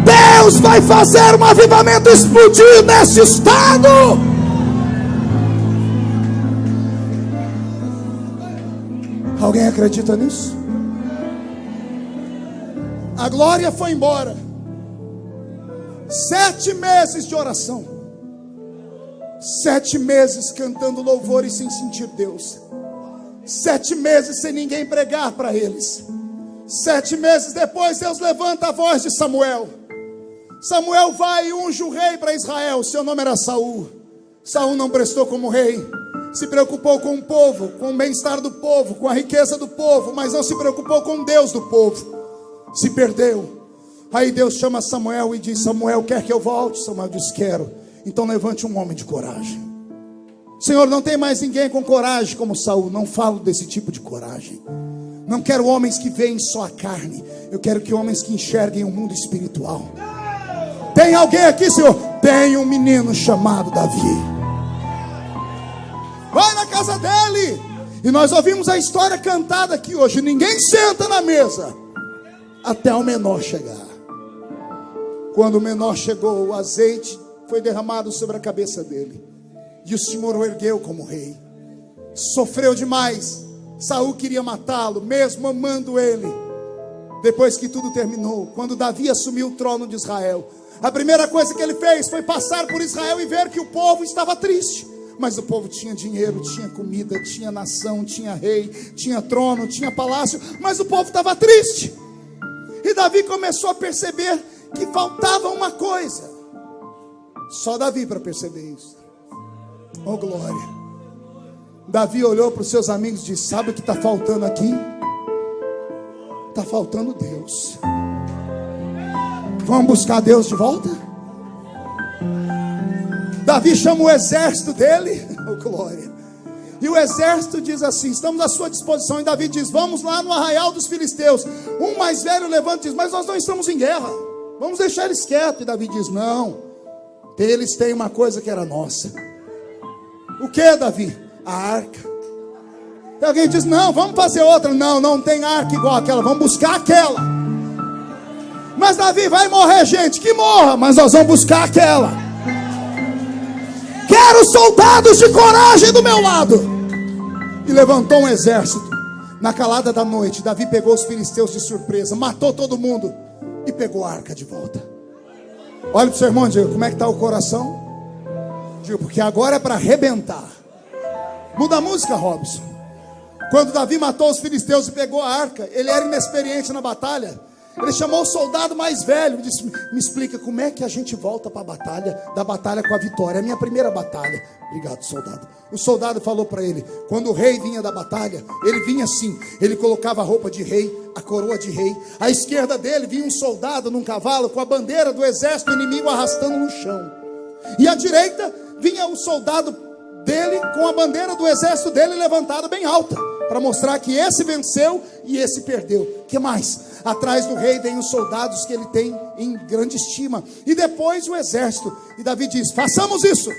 Deus vai fazer um avivamento explodir nesse estado. Alguém acredita nisso? A glória foi embora. 7 meses de oração. 7 meses cantando louvores sem sentir Deus. 7 meses sem ninguém pregar para eles. 7 meses depois, Deus levanta a voz de Samuel. Samuel vai e unge o rei para Israel. Seu nome era Saul. Saul não prestou como rei. Se preocupou com o povo, com o bem-estar do povo, com a riqueza do povo, mas não se preocupou com Deus do povo. Se perdeu. Aí Deus chama Samuel e diz: Samuel, quer que eu volte? Samuel diz: quero. Então levante um homem de coragem. Senhor, não tem mais ninguém com coragem como Saul. Não falo desse tipo de coragem. Não quero homens que veem só a carne. Eu quero que homens que enxerguem o mundo espiritual. Tem alguém aqui, Senhor? Tem um menino chamado Davi. Vai na casa dele. E nós ouvimos a história cantada aqui hoje. Ninguém senta na mesa até o menor chegar. Quando o menor chegou, o azeite foi derramado sobre a cabeça dele. E o Senhor o ergueu como rei. Sofreu demais. Saul queria matá-lo, mesmo amando ele. Depois que tudo terminou, quando Davi assumiu o trono de Israel, a primeira coisa que ele fez foi passar por Israel e ver que o povo estava triste. Mas o povo tinha dinheiro, tinha comida, tinha nação, tinha rei, tinha trono, tinha palácio. Mas o povo estava triste. E Davi começou a perceber que faltava uma coisa. Só Davi para perceber isso. Oh glória. Davi olhou para os seus amigos e disse: sabe o que está faltando aqui? Está faltando Deus. Vamos buscar Deus de volta? Davi chama o exército dele. Oh glória. E o exército diz assim: estamos à sua disposição. E Davi diz: vamos lá no arraial dos filisteus. Um mais velho levanta e diz: mas nós não estamos em guerra, vamos deixar eles quietos. E Davi diz: não, eles têm uma coisa que era nossa. O que, Davi? A arca. E alguém diz: não, vamos fazer outra. Não, não tem arca igual aquela, vamos buscar aquela. Mas Davi, vai morrer gente, que morra, mas nós vamos buscar aquela. Quero soldados de coragem do meu lado. E levantou um exército. Na calada da noite, Davi pegou os filisteus de surpresa, matou todo mundo e pegou a arca de volta. Olha para o seu irmão e diga: como é que está o coração? Diga: porque agora é para arrebentar. Muda a música, Robson. Quando Davi matou os filisteus e pegou a arca, ele era inexperiente na batalha. Ele chamou o soldado mais velho e disse: me explica como é que a gente volta para a batalha, da batalha com a vitória. É a minha primeira batalha. Obrigado, soldado. O soldado falou para ele: quando o rei vinha da batalha, ele vinha assim, ele colocava a roupa de rei, a coroa de rei. À esquerda dele vinha um soldado num cavalo com a bandeira do exército inimigo arrastando no chão. E à direita vinha o soldado dele com a bandeira do exército dele levantada bem alta, para mostrar que esse venceu e esse perdeu. O que mais? Atrás do rei vem os soldados que ele tem em grande estima. E depois o exército. E Davi diz: façamos isso.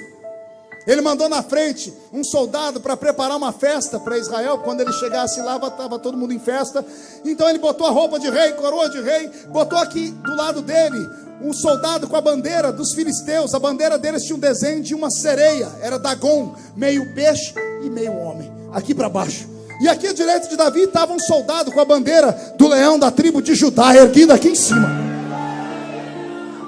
Ele mandou na frente um soldado para preparar uma festa para Israel. Quando ele chegasse lá, estava todo mundo em festa. Então ele botou a roupa de rei, coroa de rei. Botou aqui do lado dele um soldado com a bandeira dos filisteus. A bandeira deles tinha um desenho de uma sereia. Era Dagon, meio peixe e meio homem. Aqui para baixo. E aqui à direita de Davi estava um soldado com a bandeira do leão da tribo de Judá, erguida aqui em cima.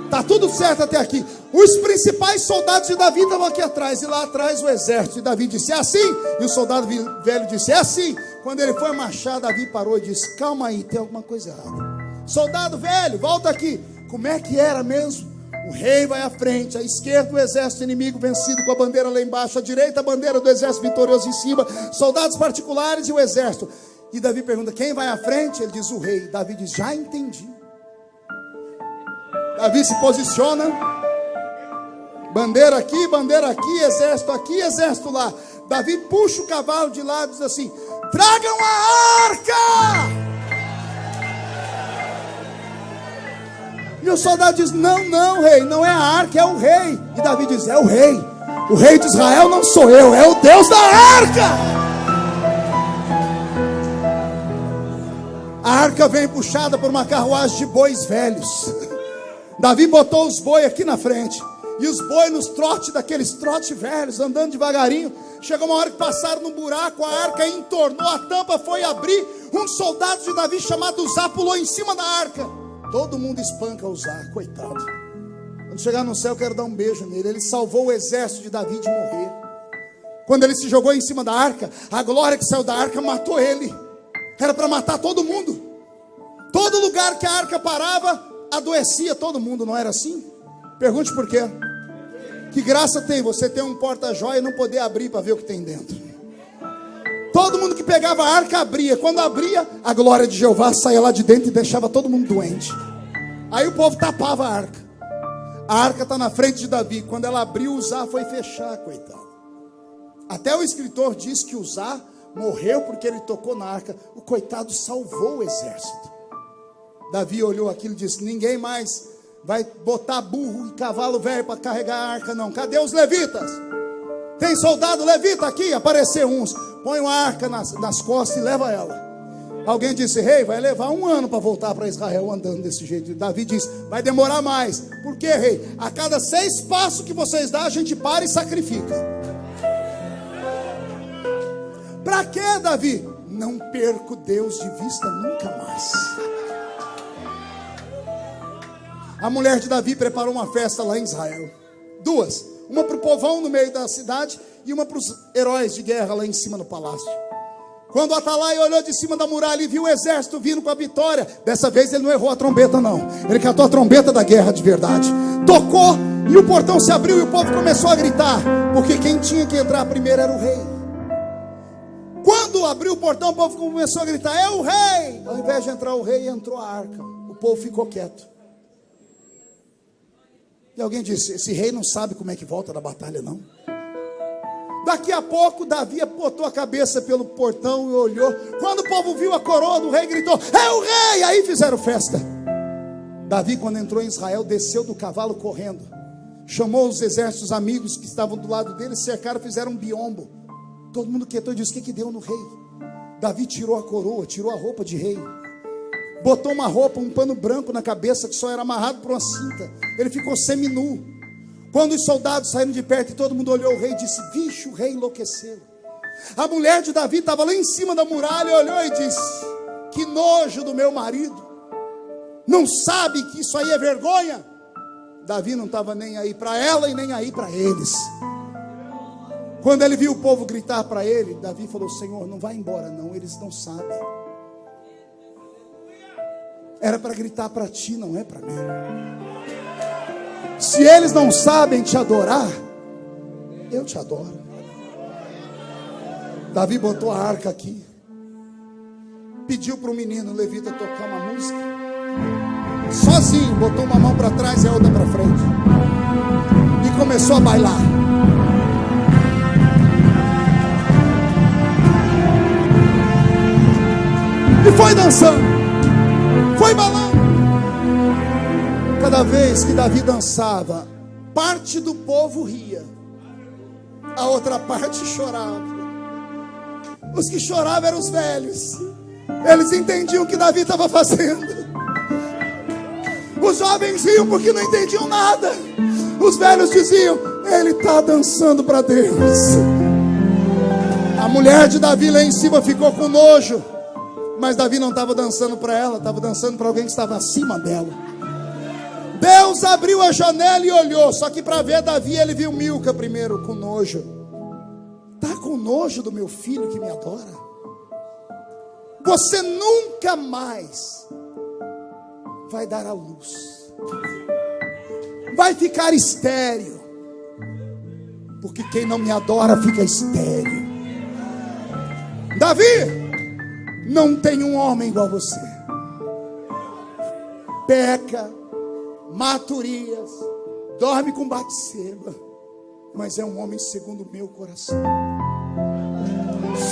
Está tudo certo até aqui. Os principais soldados de Davi estavam aqui atrás. E lá atrás o exército. E Davi disse: é assim? E o soldado velho disse: é assim. Quando ele foi marchar, Davi parou e disse: calma aí, tem alguma coisa errada. Soldado velho, volta aqui. Como é que era mesmo? O rei vai à frente, à esquerda o exército inimigo vencido com a bandeira lá embaixo, à direita a bandeira do exército vitorioso em cima, soldados particulares e o exército. E Davi pergunta: quem vai à frente? Ele diz: o rei. Davi diz: já entendi. Davi se posiciona, bandeira aqui, exército lá. Davi puxa o cavalo de lado e diz assim: tragam a arca! E o soldado diz: não, rei, não é a arca, é o rei. E Davi diz: é o rei de Israel não sou eu, é o Deus da arca. A arca vem puxada por uma carruagem de bois velhos. Davi botou os bois aqui na frente, e os bois nos trotes, daqueles trotes velhos, andando devagarinho. Chegou uma hora que passaram num buraco, a arca entornou, a tampa foi abrir. Um soldado de Davi chamado Uzá pulou em cima da arca. Todo mundo espanca Uzá, coitado. Quando chegar no céu, eu quero dar um beijo nele. Ele salvou o exército de Davi de morrer. Quando ele se jogou em cima da arca, a glória que saiu da arca matou ele. Era para matar todo mundo. Todo lugar que a arca parava, adoecia todo mundo, não era assim? Pergunte por quê. Que graça tem você ter um porta-joia e não poder abrir para ver o que tem dentro? Todo mundo que pegava a arca abria. Quando abria, a glória de Jeová saía lá de dentro e deixava todo mundo doente. Aí o povo tapava a arca. A arca está na frente de Davi. Quando ela abriu, Uzá foi fechar, coitado. Até o escritor diz que Uzá morreu porque ele tocou na arca. O coitado salvou o exército. Davi olhou aquilo e disse: ninguém mais vai botar burro e cavalo velho para carregar a arca, não. Cadê os levitas? Tem soldado levita aqui? Apareceu uns. Põe uma arca nas costas e leva ela. Alguém disse: rei, vai levar 1 ano para voltar para Israel andando desse jeito. Davi disse: vai demorar mais. Por quê, rei? A cada 6 passos que vocês dão, a gente para e sacrifica. Para quê, Davi? Não perco Deus de vista nunca mais. A mulher de Davi preparou uma festa lá em Israel. 2. Uma para o povão no meio da cidade e uma para os heróis de guerra lá em cima no palácio. Quando o Atalaia olhou de cima da muralha e viu o exército vindo com a vitória, dessa vez ele não errou a trombeta não. Ele cantou a trombeta da guerra de verdade. Tocou e o portão se abriu e o povo começou a gritar, porque quem tinha que entrar primeiro era o rei. Quando abriu o portão, o povo começou a gritar: é o rei! Ao invés de entrar o rei, entrou a arca. O povo ficou quieto. E alguém disse: esse rei não sabe como é que volta da batalha, não. Daqui a pouco, Davi botou a cabeça pelo portão e olhou. Quando o povo viu a coroa do rei, gritou: é o rei! Aí fizeram festa. Davi, quando entrou em Israel, desceu do cavalo correndo. Chamou os exércitos amigos que estavam do lado dele, cercaram, fizeram um biombo. Todo mundo quietou e disse: o que deu no rei? Davi tirou a coroa, tirou a roupa de rei. Botou uma roupa, um pano branco na cabeça que só era amarrado por uma cinta. Ele ficou seminu. Quando os soldados saíram de perto e todo mundo olhou o rei, disse: vixe, o rei enlouqueceu. A mulher de Davi estava lá em cima da muralha, olhou e disse: que nojo do meu marido. Não sabe que isso aí é vergonha? Davi não estava nem aí para ela e nem aí para eles. Quando ele viu o povo gritar para ele, Davi falou: Senhor, não vai embora não, eles não sabem. Era para gritar para ti, não é para mim. Se eles não sabem te adorar, eu te adoro. Davi botou a arca aqui, pediu para o menino levita tocar uma música, sozinho, botou uma mão para trás e a outra para frente, e começou a bailar. E foi dançando, foi balando. Cada vez que Davi dançava, parte do povo ria, a outra parte chorava. Os que choravam eram os velhos. Eles entendiam o que Davi estava fazendo. Os jovens riam porque não entendiam nada. Os velhos diziam: ele está dançando para Deus. A mulher de Davi lá em cima ficou com nojo, mas Davi não estava dançando para ela, estava dançando para alguém que estava acima dela. Deus abriu a janela e olhou. Só que para ver Davi, ele viu Milca primeiro com nojo. Está com nojo do meu filho que me adora? Você nunca mais vai dar à luz, vai ficar estéril, porque quem não me adora fica estéril. Davi, não tem um homem igual você. Peca, mata Urias, dorme com Batseba, mas é um homem segundo o meu coração.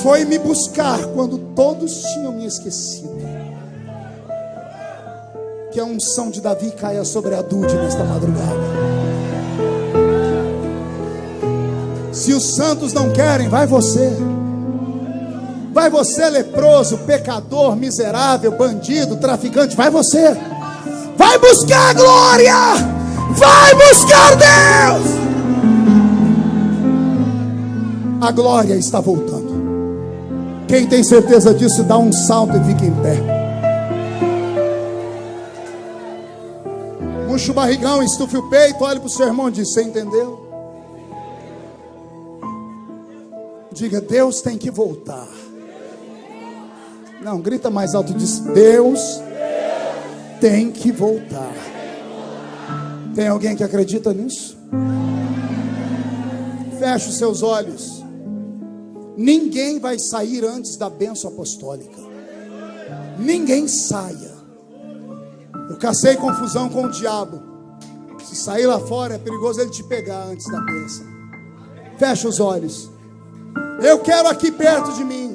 Foi me buscar quando todos tinham me esquecido. Que a unção de Davi caia sobre a Dude nesta madrugada. Se os santos não querem, vai você. Vai você, leproso, pecador, miserável, bandido, traficante, vai você. Vai buscar a glória, vai buscar Deus. A glória está voltando. Quem tem certeza disso, dá um salto e fica em pé. Enche o barrigão, estufe o peito, olhe para o seu irmão e diz: você entendeu? Diga: Deus tem que voltar. Não, grita mais alto, diz: Deus tem que voltar. Tem alguém que acredita nisso? Feche os seus olhos. Ninguém vai sair antes da bênção apostólica. Ninguém saia. Eu cacei confusão com o diabo. Se sair lá fora é perigoso ele te pegar antes da bênção. Feche os olhos. Eu quero aqui perto de mim